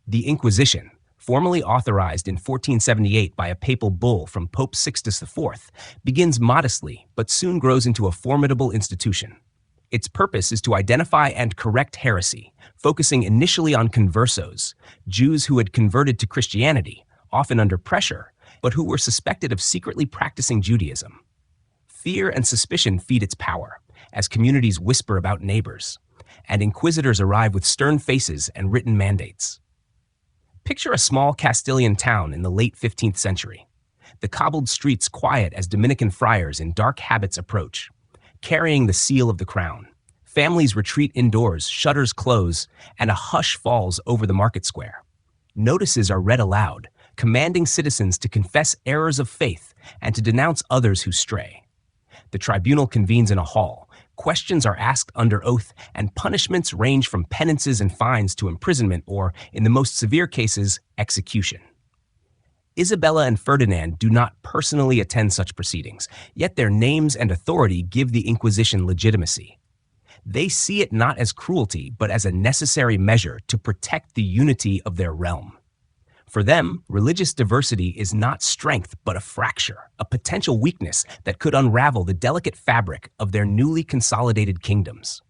The Inquisition, formally authorized in 1478 by a papal bull from Pope Sixtus IV, begins modestly but soon grows into a formidable institution. Its purpose is to identify and correct heresy, focusing initially on conversos, Jews who had converted to Christianity, often under pressure, but who were suspected of secretly practicing Judaism. Fear and suspicion feed its power, as communities whisper about neighbors, and inquisitors arrive with stern faces and written mandates. Picture a small Castilian town in the late 15th century. The cobbled streets quiet as Dominican friars in dark habits approach, carrying the seal of the crown. Families retreat indoors, shutters close, and a hush falls over the market square. Notices are read aloud, commanding citizens to confess errors of faith and to denounce others who stray. The tribunal convenes in a hall. Questions are asked under oath, and punishments range from penances and fines to imprisonment or, in the most severe cases, execution. Isabella and Ferdinand do not personally attend such proceedings, yet their names and authority give the Inquisition legitimacy. They see it not as cruelty, but as a necessary measure to protect the unity of their realm. For them, religious diversity is not strength, but a fracture, a potential weakness that could unravel the delicate fabric of their newly consolidated kingdoms.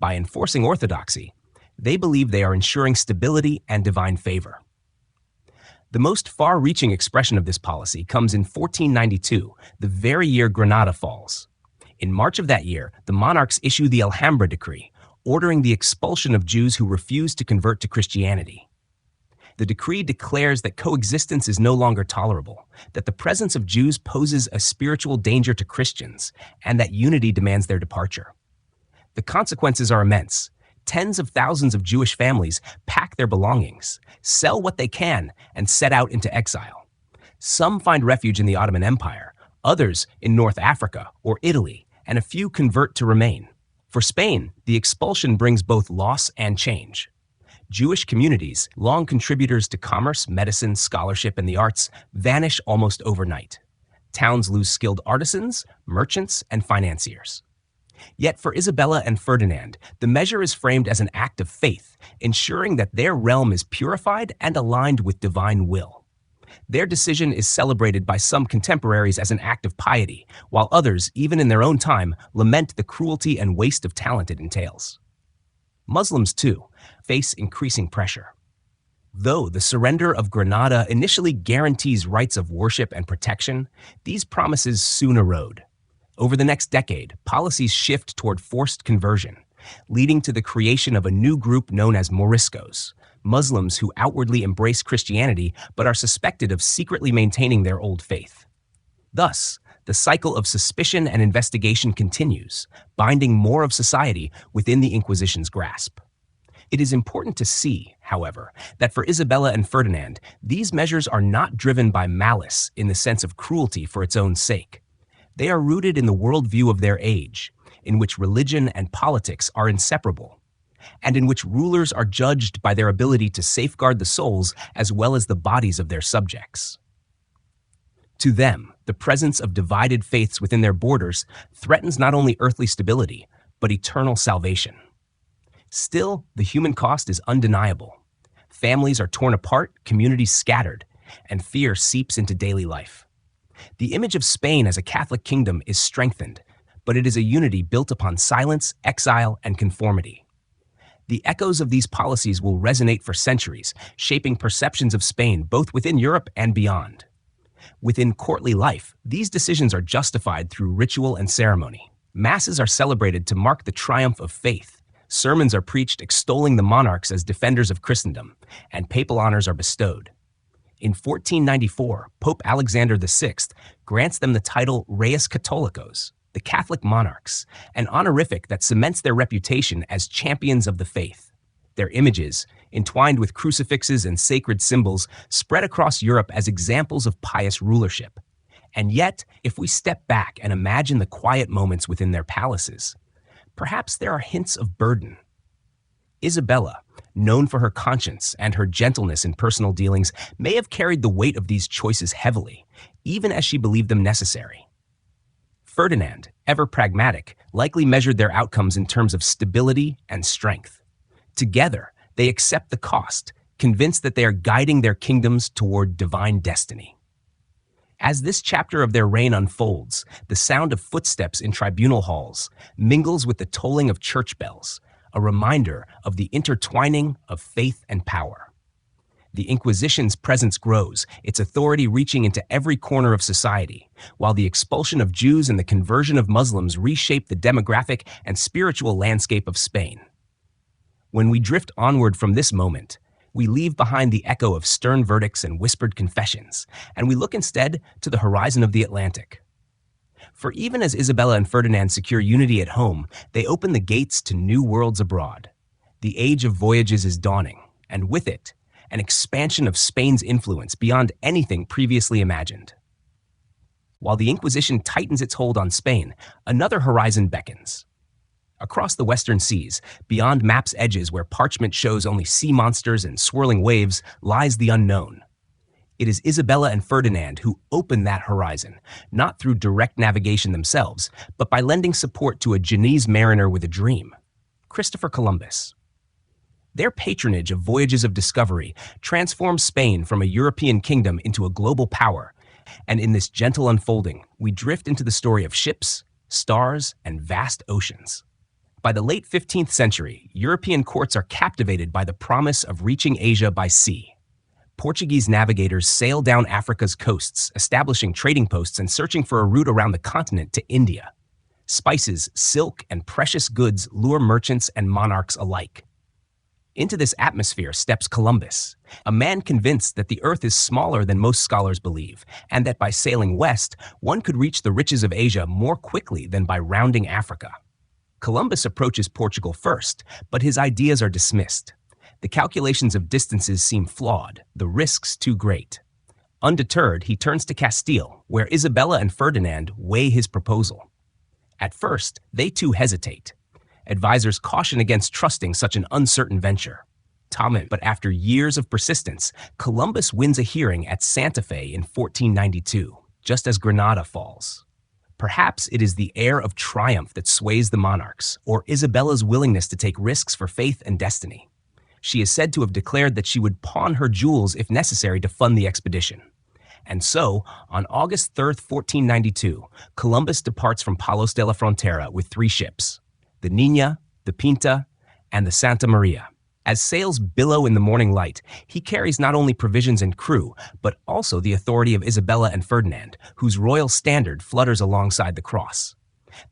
By enforcing orthodoxy, they believe they are ensuring stability and divine favor. The most far-reaching expression of this policy comes in 1492, the very year Granada falls. In March of that year, the monarchs issue the Alhambra decree, ordering the expulsion of Jews who refuse to convert to Christianity. The decree declares that coexistence is no longer tolerable, that the presence of Jews poses a spiritual danger to Christians, and that unity demands their departure. The consequences are immense. Tens of thousands of Jewish families pack their belongings, sell what they can, and set out into exile. Some find refuge in the Ottoman Empire, others in North Africa or Italy, and a few convert to remain. For Spain, the expulsion brings both loss and change. Jewish communities, long contributors to commerce, medicine, scholarship, and the arts, vanish almost overnight. Towns lose skilled artisans, merchants, and financiers. Yet for Isabella and Ferdinand, the measure is framed as an act of faith, ensuring that their realm is purified and aligned with divine will. Their decision is celebrated by some contemporaries as an act of piety, while others, even in their own time, lament the cruelty and waste of talent it entails. Muslims, too, face increasing pressure. Though the surrender of Granada initially guarantees rights of worship and protection, these promises soon erode. Over the next decade, policies shift toward forced conversion, leading to the creation of a new group known as Moriscos, Muslims who outwardly embrace Christianity but are suspected of secretly maintaining their old faith. Thus, the cycle of suspicion and investigation continues, binding more of society within the Inquisition's grasp. It is important to see, however, that for Isabella and Ferdinand, these measures are not driven by malice in the sense of cruelty for its own sake. They are rooted in the worldview of their age, in which religion and politics are inseparable, and in which rulers are judged by their ability to safeguard the souls as well as the bodies of their subjects. To them, the presence of divided faiths within their borders threatens not only earthly stability, but eternal salvation. Still, the human cost is undeniable. Families are torn apart, communities scattered, and fear seeps into daily life. The image of Spain as a Catholic kingdom is strengthened, but it is a unity built upon silence, exile, and conformity. The echoes of these policies will resonate for centuries, shaping perceptions of Spain both within Europe and beyond. Within courtly life, these decisions are justified through ritual and ceremony. Masses are celebrated to mark the triumph of faith. Sermons are preached extolling the monarchs as defenders of Christendom, and papal honors are bestowed. In 1494, Pope Alexander VI grants them the title Reyes Católicos, the Catholic monarchs, an honorific that cements their reputation as champions of the faith. Their images, entwined with crucifixes and sacred symbols, spread across Europe as examples of pious rulership. And yet, if we step back and imagine the quiet moments within their palaces, perhaps there are hints of burden. Isabella, known for her conscience and her gentleness in personal dealings, may have carried the weight of these choices heavily, even as she believed them necessary. Ferdinand, ever pragmatic, likely measured their outcomes in terms of stability and strength. Together, they accept the cost, convinced that they are guiding their kingdoms toward divine destiny. As this chapter of their reign unfolds, the sound of footsteps in tribunal halls mingles with the tolling of church bells, a reminder of the intertwining of faith and power. The Inquisition's presence grows, its authority reaching into every corner of society, while the expulsion of Jews and the conversion of Muslims reshape the demographic and spiritual landscape of Spain. When we drift onward from this moment, we leave behind the echo of stern verdicts and whispered confessions, and we look instead to the horizon of the Atlantic. For even as Isabella and Ferdinand secure unity at home, they open the gates to new worlds abroad. The age of voyages is dawning, and with it, an expansion of Spain's influence beyond anything previously imagined. While the Inquisition tightens its hold on Spain, another horizon beckons. Across the western seas, beyond maps' edges where parchment shows only sea monsters and swirling waves, lies the unknown. It is Isabella and Ferdinand who open that horizon, not through direct navigation themselves, but by lending support to a Genoese mariner with a dream, Christopher Columbus. Their patronage of Voyages of Discovery transforms Spain from a European kingdom into a global power, and in this gentle unfolding, we drift into the story of ships, stars, and vast oceans. By the late 15th century, European courts are captivated by the promise of reaching Asia by sea. Portuguese navigators sail down Africa's coasts, establishing trading posts and searching for a route around the continent to India. Spices, silk, and precious goods lure merchants and monarchs alike. Into this atmosphere steps Columbus, a man convinced that the Earth is smaller than most scholars believe, and that by sailing west, one could reach the riches of Asia more quickly than by rounding Africa. Columbus approaches Portugal first, but his ideas are dismissed. The calculations of distances seem flawed, the risks too great. Undeterred, he turns to Castile, where Isabella and Ferdinand weigh his proposal. At first, they too hesitate. Advisors caution against trusting such an uncertain venture. But after years of persistence, Columbus wins a hearing at Santa Fe in 1492, just as Granada falls. Perhaps it is the air of triumph that sways the monarchs, or Isabella's willingness to take risks for faith and destiny. She is said to have declared that she would pawn her jewels if necessary to fund the expedition. And so, on August 3rd, 1492, Columbus departs from Palos de la Frontera with 3 ships, the Niña, the Pinta, and the Santa Maria. As sails billow in the morning light, he carries not only provisions and crew, but also the authority of Isabella and Ferdinand, whose royal standard flutters alongside the cross.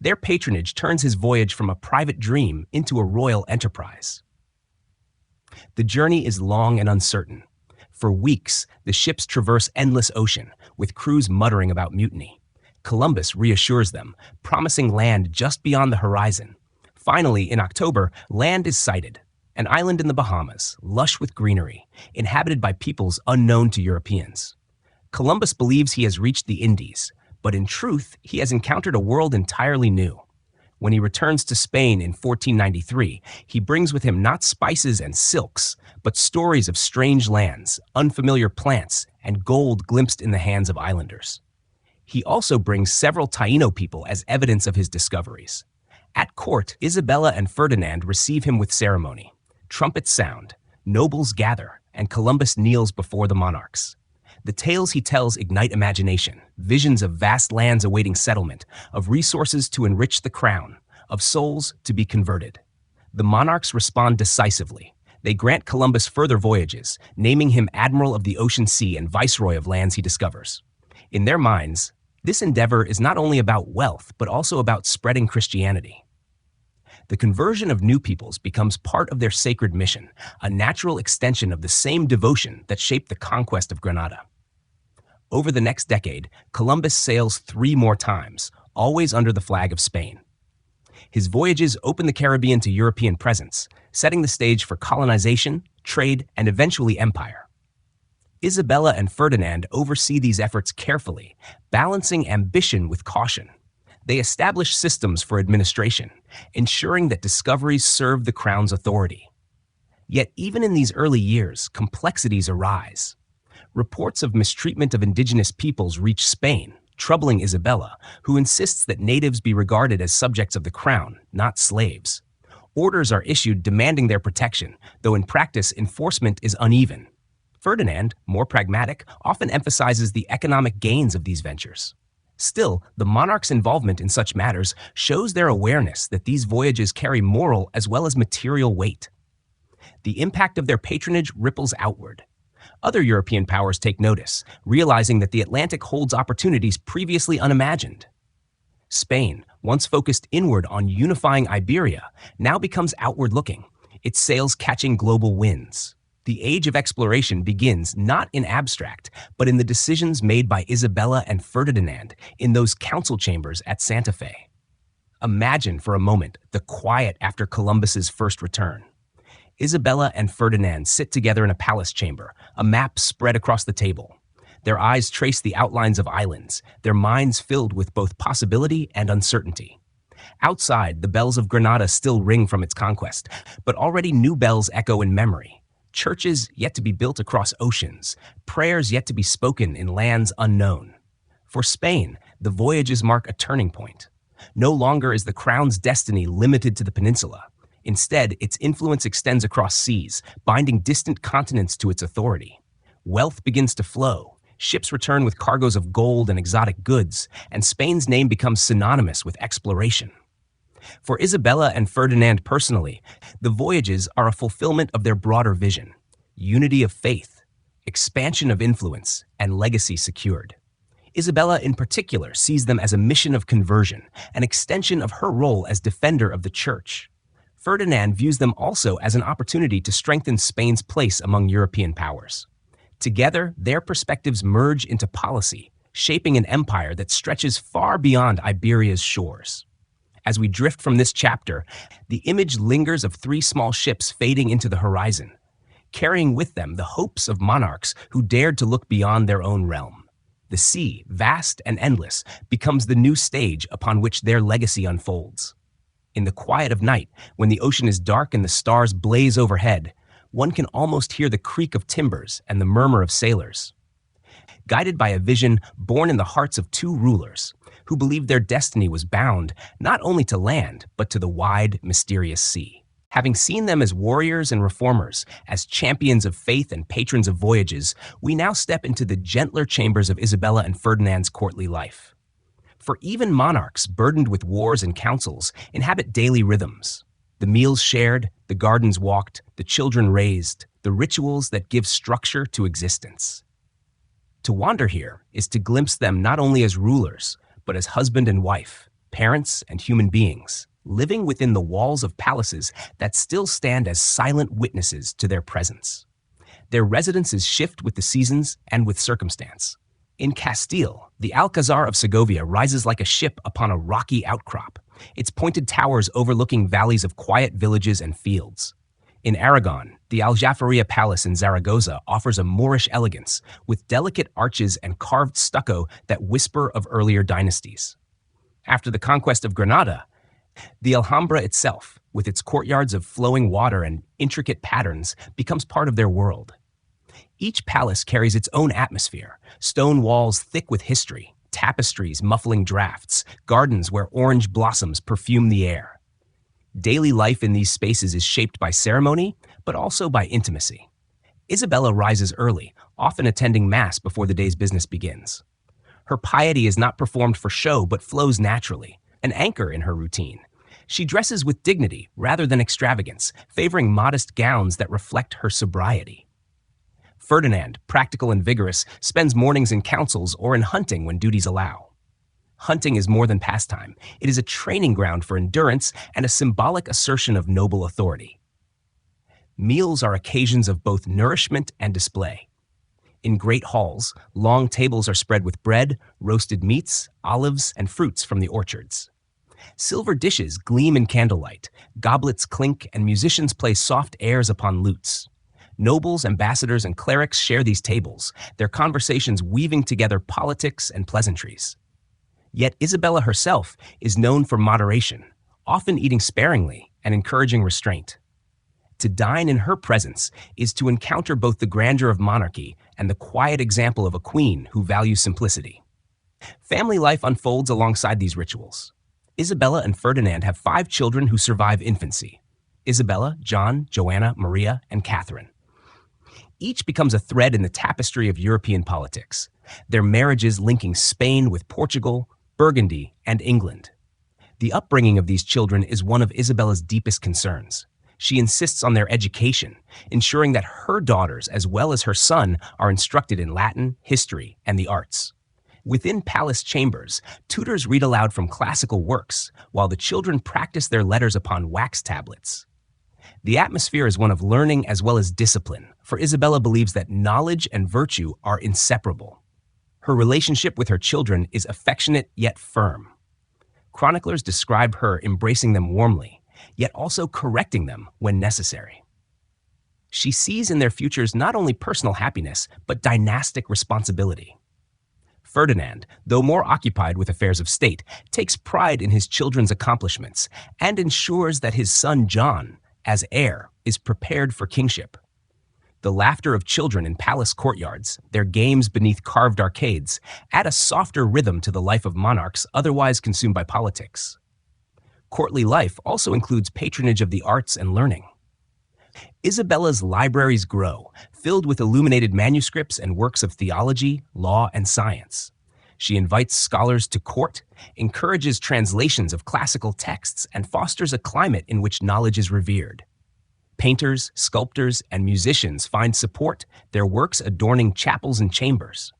Their patronage turns his voyage from a private dream into a royal enterprise. The journey is long and uncertain. For weeks, the ships traverse endless ocean, with crews muttering about mutiny. Columbus reassures them, promising land just beyond the horizon. Finally, in October, land is sighted. An island in the Bahamas, lush with greenery, inhabited by peoples unknown to Europeans. Columbus believes he has reached the Indies, but in truth, he has encountered a world entirely new. When he returns to Spain in 1493, he brings with him not spices and silks, but stories of strange lands, unfamiliar plants, and gold glimpsed in the hands of islanders. He also brings several Taino people as evidence of his discoveries. At court, Isabella and Ferdinand receive him with ceremony. Trumpets sound, nobles gather, and Columbus kneels before the monarchs. The tales he tells ignite imagination, visions of vast lands awaiting settlement, of resources to enrich the crown, of souls to be converted. The monarchs respond decisively. They grant Columbus further voyages, naming him Admiral of the Ocean Sea and Viceroy of lands he discovers. In their minds, this endeavor is not only about wealth, but also about spreading Christianity. The conversion of new peoples becomes part of their sacred mission, a natural extension of the same devotion that shaped the conquest of Granada. Over the next decade, Columbus sails 3 more times, always under the flag of Spain. His voyages open the Caribbean to European presence, setting the stage for colonization, trade, and eventually empire. Isabella and Ferdinand oversee these efforts carefully, balancing ambition with caution. They establish systems for administration, ensuring that discoveries serve the crown's authority. Yet even in these early years, complexities arise. Reports of mistreatment of indigenous peoples reach Spain, troubling Isabella, who insists that natives be regarded as subjects of the crown, not slaves. Orders are issued demanding their protection, though in practice enforcement is uneven. Ferdinand, more pragmatic, often emphasizes the economic gains of these ventures. Still, the monarch's involvement in such matters shows their awareness that these voyages carry moral as well as material weight. The impact of their patronage ripples outward. Other European powers take notice, realizing that the Atlantic holds opportunities previously unimagined. Spain, once focused inward on unifying Iberia, now becomes outward-looking, its sails catching global winds. The age of exploration begins not in abstract, but in the decisions made by Isabella and Ferdinand in those council chambers at Santa Fe. Imagine for a moment the quiet after Columbus's first return. Isabella and Ferdinand sit together in a palace chamber, a map spread across the table. Their eyes trace the outlines of islands, their minds filled with both possibility and uncertainty. Outside, the bells of Granada still ring from its conquest, but already new bells echo in memory. Churches yet to be built across oceans, prayers yet to be spoken in lands unknown. For Spain, the voyages mark a turning point. No longer is the crown's destiny limited to the peninsula. Instead, its influence extends across seas, binding distant continents to its authority. Wealth begins to flow, ships return with cargoes of gold and exotic goods, and Spain's name becomes synonymous with exploration. For Isabella and Ferdinand personally, the voyages are a fulfillment of their broader vision: unity of faith, expansion of influence, and legacy secured. Isabella in particular sees them as a mission of conversion, an extension of her role as defender of the church. Ferdinand views them also as an opportunity to strengthen Spain's place among European powers. Together, their perspectives merge into policy, shaping an empire that stretches far beyond Iberia's shores. As we drift from this chapter, the image lingers of 3 small ships fading into the horizon, carrying with them the hopes of monarchs who dared to look beyond their own realm. The sea, vast and endless, becomes the new stage upon which their legacy unfolds. In the quiet of night, when the ocean is dark and the stars blaze overhead, one can almost hear the creak of timbers and the murmur of sailors. Guided by a vision born in the hearts of 2 rulers, who believed their destiny was bound not only to land, but to the wide, mysterious sea. Having seen them as warriors and reformers, as champions of faith and patrons of voyages, we now step into the gentler chambers of Isabella and Ferdinand's courtly life. For even monarchs burdened with wars and councils inhabit daily rhythms. The meals shared, the gardens walked, the children raised, the rituals that give structure to existence. To wander here is to glimpse them not only as rulers, but as husband and wife, parents and human beings, living within the walls of palaces that still stand as silent witnesses to their presence. Their residences shift with the seasons and with circumstance. In Castile, the Alcazar of Segovia rises like a ship upon a rocky outcrop, its pointed towers overlooking valleys of quiet villages and fields. In Aragon, the Aljaferia Palace in Zaragoza offers a Moorish elegance, with delicate arches and carved stucco that whisper of earlier dynasties. After the conquest of Granada, the Alhambra itself, with its courtyards of flowing water and intricate patterns, becomes part of their world. Each palace carries its own atmosphere, stone walls thick with history, tapestries muffling drafts, gardens where orange blossoms perfume the air. Daily life in these spaces is shaped by ceremony, but also by intimacy. Isabella rises early, often attending Mass before the day's business begins. Her piety is not performed for show but flows naturally, an anchor in her routine. She dresses with dignity rather than extravagance, favoring modest gowns that reflect her sobriety. Ferdinand, practical and vigorous, spends mornings in councils or in hunting when duties allow. Hunting is more than pastime. It is a training ground for endurance and a symbolic assertion of noble authority. Meals are occasions of both nourishment and display. In great halls, long tables are spread with bread, roasted meats, olives, and fruits from the orchards. Silver dishes gleam in candlelight, goblets clink, and musicians play soft airs upon lutes. Nobles, ambassadors, and clerics share these tables, their conversations weaving together politics and pleasantries. Yet Isabella herself is known for moderation, often eating sparingly and encouraging restraint. To dine in her presence is to encounter both the grandeur of monarchy and the quiet example of a queen who values simplicity. Family life unfolds alongside these rituals. Isabella and Ferdinand have 5 children who survive infancy: Isabella, John, Joanna, Maria, and Catherine. Each becomes a thread in the tapestry of European politics, their marriages linking Spain with Portugal, Burgundy, and England. The upbringing of these children is one of Isabella's deepest concerns. She insists on their education, ensuring that her daughters as well as her son are instructed in Latin, history, and the arts. Within palace chambers, tutors read aloud from classical works, while the children practice their letters upon wax tablets. The atmosphere is one of learning as well as discipline, for Isabella believes that knowledge and virtue are inseparable. Her relationship with her children is affectionate yet firm. Chroniclers describe her embracing them warmly, yet also correcting them when necessary. She sees in their futures not only personal happiness, but dynastic responsibility. Ferdinand, though more occupied with affairs of state, takes pride in his children's accomplishments and ensures that his son John, as heir, is prepared for kingship. The laughter of children in palace courtyards, their games beneath carved arcades, add a softer rhythm to the life of monarchs otherwise consumed by politics. Courtly life also includes patronage of the arts and learning. Isabella's libraries grow, filled with illuminated manuscripts and works of theology, law, and science. She invites scholars to court, encourages translations of classical texts, and fosters a climate in which knowledge is revered. Painters, sculptors, and musicians find support, their works adorning chapels and chambers.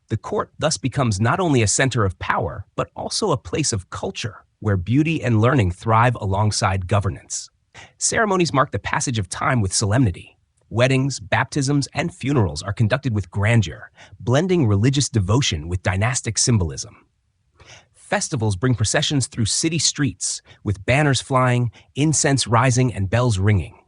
The court thus becomes not only a center of power, but also a place of culture, where beauty and learning thrive alongside governance. Ceremonies mark the passage of time with solemnity. Weddings, baptisms, and funerals are conducted with grandeur, blending religious devotion with dynastic symbolism. Festivals bring processions through city streets, with banners flying, incense rising, and bells ringing.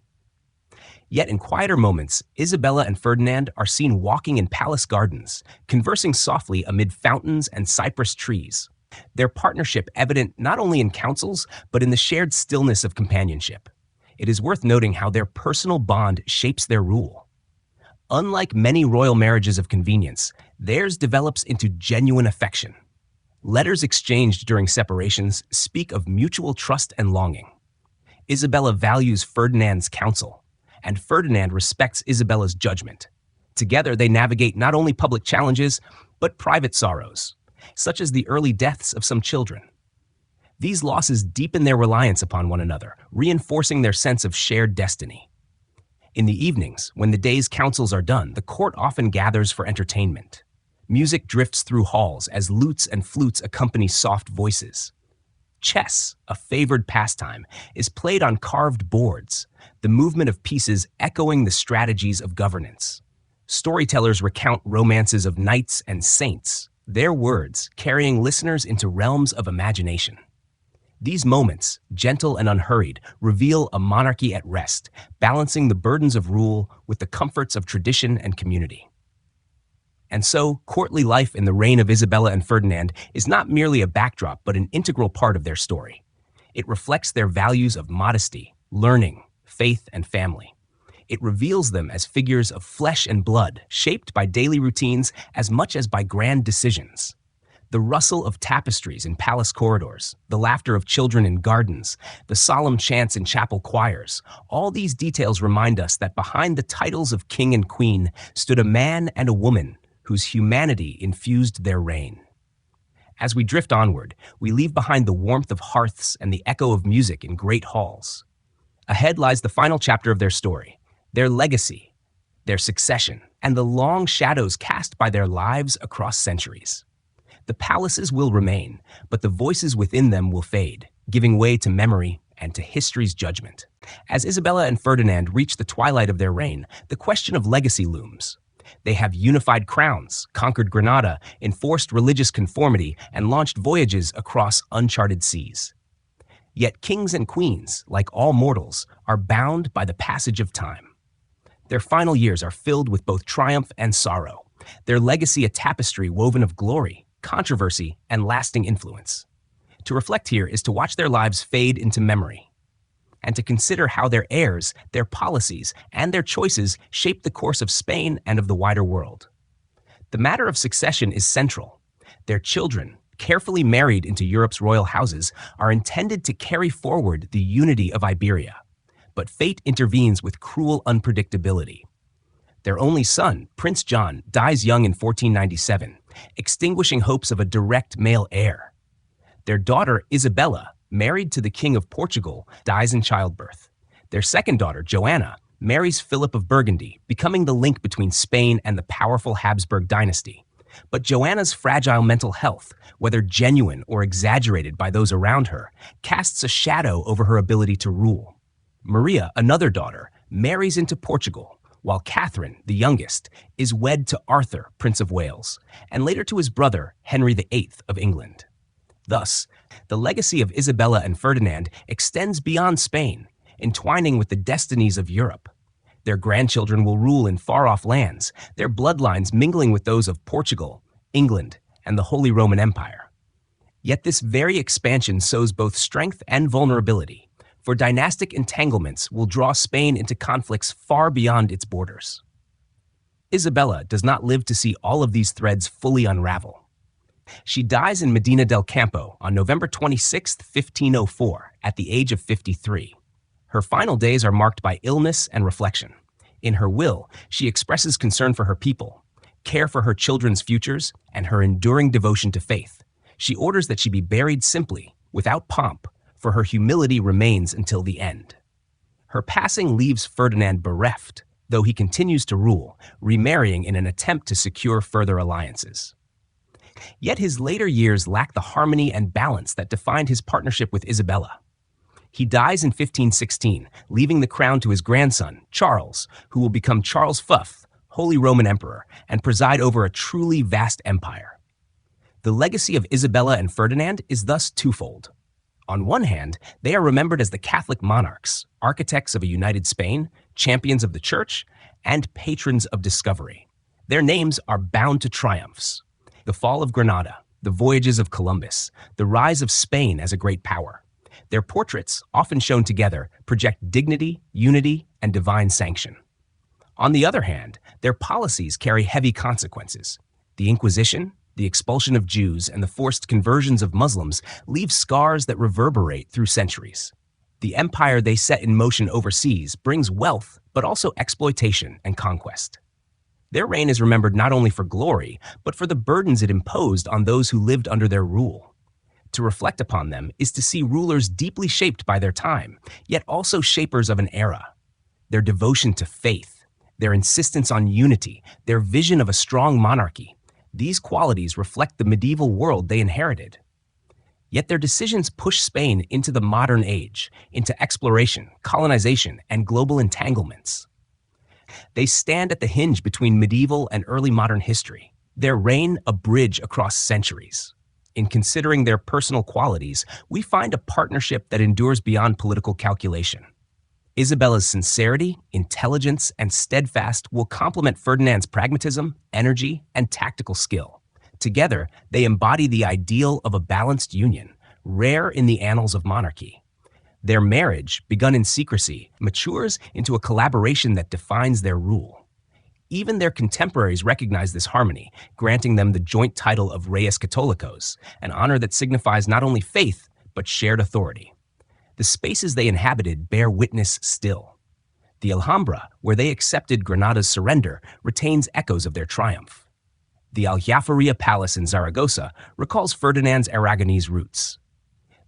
Yet in quieter moments, Isabella and Ferdinand are seen walking in palace gardens, conversing softly amid fountains and cypress trees. Their partnership evident not only in councils, but in the shared stillness of companionship. It is worth noting how their personal bond shapes their rule. Unlike many royal marriages of convenience, theirs develops into genuine affection. Letters exchanged during separations speak of mutual trust and longing. Isabella values Ferdinand's counsel, and Ferdinand respects Isabella's judgment. Together, they navigate not only public challenges, but private sorrows, such as the early deaths of some children. These losses deepen their reliance upon one another, reinforcing their sense of shared destiny. In the evenings, when the day's councils are done, the court often gathers for entertainment. Music drifts through halls as lutes and flutes accompany soft voices. Chess, a favored pastime, is played on carved boards, the movement of pieces echoing the strategies of governance. Storytellers recount romances of knights and saints, their words carrying listeners into realms of imagination. These moments, gentle and unhurried, reveal a monarchy at rest, balancing the burdens of rule with the comforts of tradition and community. And so, courtly life in the reign of Isabella and Ferdinand is not merely a backdrop, but an integral part of their story. It reflects their values of modesty, learning, faith, and family. It reveals them as figures of flesh and blood, shaped by daily routines as much as by grand decisions. The rustle of tapestries in palace corridors, the laughter of children in gardens, the solemn chants in chapel choirs, all these details remind us that behind the titles of king and queen stood a man and a woman whose humanity infused their reign. As we drift onward, we leave behind the warmth of hearths and the echo of music in great halls. Ahead lies the final chapter of their story, their legacy, their succession, and the long shadows cast by their lives across centuries. The palaces will remain, but the voices within them will fade, giving way to memory and to history's judgment. As Isabella and Ferdinand reach the twilight of their reign, the question of legacy looms. They have unified crowns, conquered Granada, enforced religious conformity, and launched voyages across uncharted seas. Yet kings and queens, like all mortals, are bound by the passage of time. Their final years are filled with both triumph and sorrow, their legacy a tapestry woven of glory, controversy, and lasting influence. To reflect here is to watch their lives fade into memory, and to consider how their heirs, their policies, and their choices shape the course of Spain and of the wider world. The matter of succession is central. Their children, carefully married into Europe's royal houses, are intended to carry forward the unity of Iberia. But fate intervenes with cruel unpredictability. Their only son, Prince John, dies young in 1497, extinguishing hopes of a direct male heir. Their daughter, Isabella, married to the King of Portugal, dies in childbirth. Their second daughter, Joanna, marries Philip of Burgundy, becoming the link between Spain and the powerful Habsburg dynasty. But Joanna's fragile mental health, whether genuine or exaggerated by those around her, casts a shadow over her ability to rule. Maria, another daughter, marries into Portugal, while Catherine, the youngest, is wed to Arthur, Prince of Wales, and later to his brother, Henry VIII of England. Thus, the legacy of Isabella and Ferdinand extends beyond Spain, entwining with the destinies of Europe. Their grandchildren will rule in far-off lands, their bloodlines mingling with those of Portugal, England, and the Holy Roman Empire. Yet this very expansion sows both strength and vulnerability, for dynastic entanglements will draw Spain into conflicts far beyond its borders. Isabella does not live to see all of these threads fully unravel. She dies in Medina del Campo on November 26, 1504, at the age of 53. Her final days are marked by illness and reflection. In her will, she expresses concern for her people, care for her children's futures, and her enduring devotion to faith. She orders that she be buried simply, without pomp, for her humility remains until the end. Her passing leaves Ferdinand bereft, though he continues to rule, remarrying in an attempt to secure further alliances. Yet his later years lack the harmony and balance that defined his partnership with Isabella. He dies in 1516, leaving the crown to his grandson, Charles, who will become Charles V, Holy Roman Emperor, and preside over a truly vast empire. The legacy of Isabella and Ferdinand is thus twofold. On one hand, they are remembered as the Catholic monarchs, architects of a united Spain, champions of the Church, and patrons of discovery. Their names are bound to triumphs: the fall of Granada, the voyages of Columbus, the rise of Spain as a great power. Their portraits, often shown together, project dignity, unity, and divine sanction. On the other hand, their policies carry heavy consequences. The Inquisition, the expulsion of Jews, and the forced conversions of Muslims leave scars that reverberate through centuries. The empire they set in motion overseas brings wealth, but also exploitation and conquest. Their reign is remembered not only for glory, but for the burdens it imposed on those who lived under their rule. To reflect upon them is to see rulers deeply shaped by their time, yet also shapers of an era. Their devotion to faith, their insistence on unity, their vision of a strong monarchy, these qualities reflect the medieval world they inherited. Yet their decisions push Spain into the modern age, into exploration, colonization, and global entanglements. They stand at the hinge between medieval and early modern history, their reign a bridge across centuries. In considering their personal qualities, we find a partnership that endures beyond political calculation. Isabella's sincerity, intelligence, and steadfast will complement Ferdinand's pragmatism, energy, and tactical skill. Together, they embody the ideal of a balanced union, rare in the annals of monarchy. Their marriage, begun in secrecy, matures into a collaboration that defines their rule. Even their contemporaries recognize this harmony, granting them the joint title of Reyes Católicos, an honor that signifies not only faith, but shared authority. The spaces they inhabited bear witness still. The Alhambra, where they accepted Granada's surrender, retains echoes of their triumph. The Aljaferia Palace in Zaragoza recalls Ferdinand's Aragonese roots.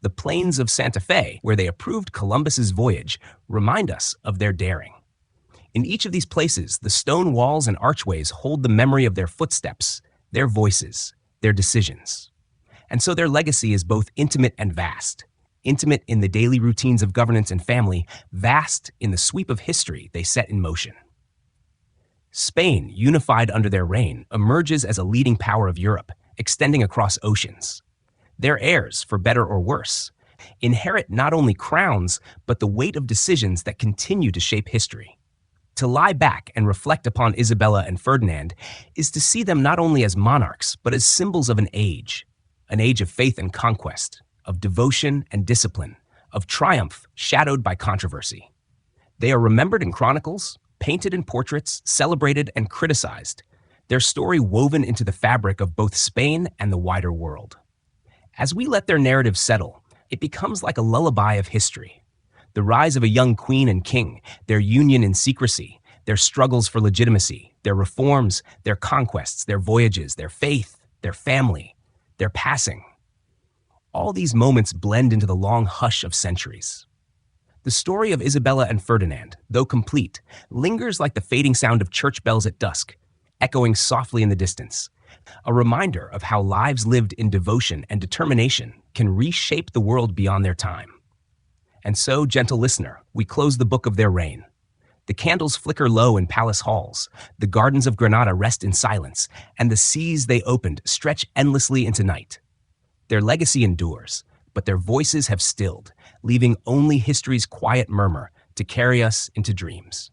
The plains of Santa Fe, where they approved Columbus's voyage, remind us of their daring. In each of these places, the stone walls and archways hold the memory of their footsteps, their voices, their decisions. And so their legacy is both intimate and vast. Intimate in the daily routines of governance and family, vast in the sweep of history they set in motion. Spain, unified under their reign, emerges as a leading power of Europe, extending across oceans. Their heirs, for better or worse, inherit not only crowns, but the weight of decisions that continue to shape history. To lie back and reflect upon Isabella and Ferdinand is to see them not only as monarchs, but as symbols of an age of faith and conquest, of devotion and discipline, of triumph shadowed by controversy. They are remembered in chronicles, painted in portraits, celebrated and criticized, their story woven into the fabric of both Spain and the wider world. As we let their narrative settle, it becomes like a lullaby of history. The rise of a young queen and king, their union in secrecy, their struggles for legitimacy, their reforms, their conquests, their voyages, their faith, their family, their passing. All these moments blend into the long hush of centuries. The story of Isabella and Ferdinand, though complete, lingers like the fading sound of church bells at dusk, echoing softly in the distance, a reminder of how lives lived in devotion and determination can reshape the world beyond their time. And so, gentle listener, we close the book of their reign. The candles flicker low in palace halls, the gardens of Granada rest in silence, and the seas they opened stretch endlessly into night. Their legacy endures, but their voices have stilled, leaving only history's quiet murmur to carry us into dreams.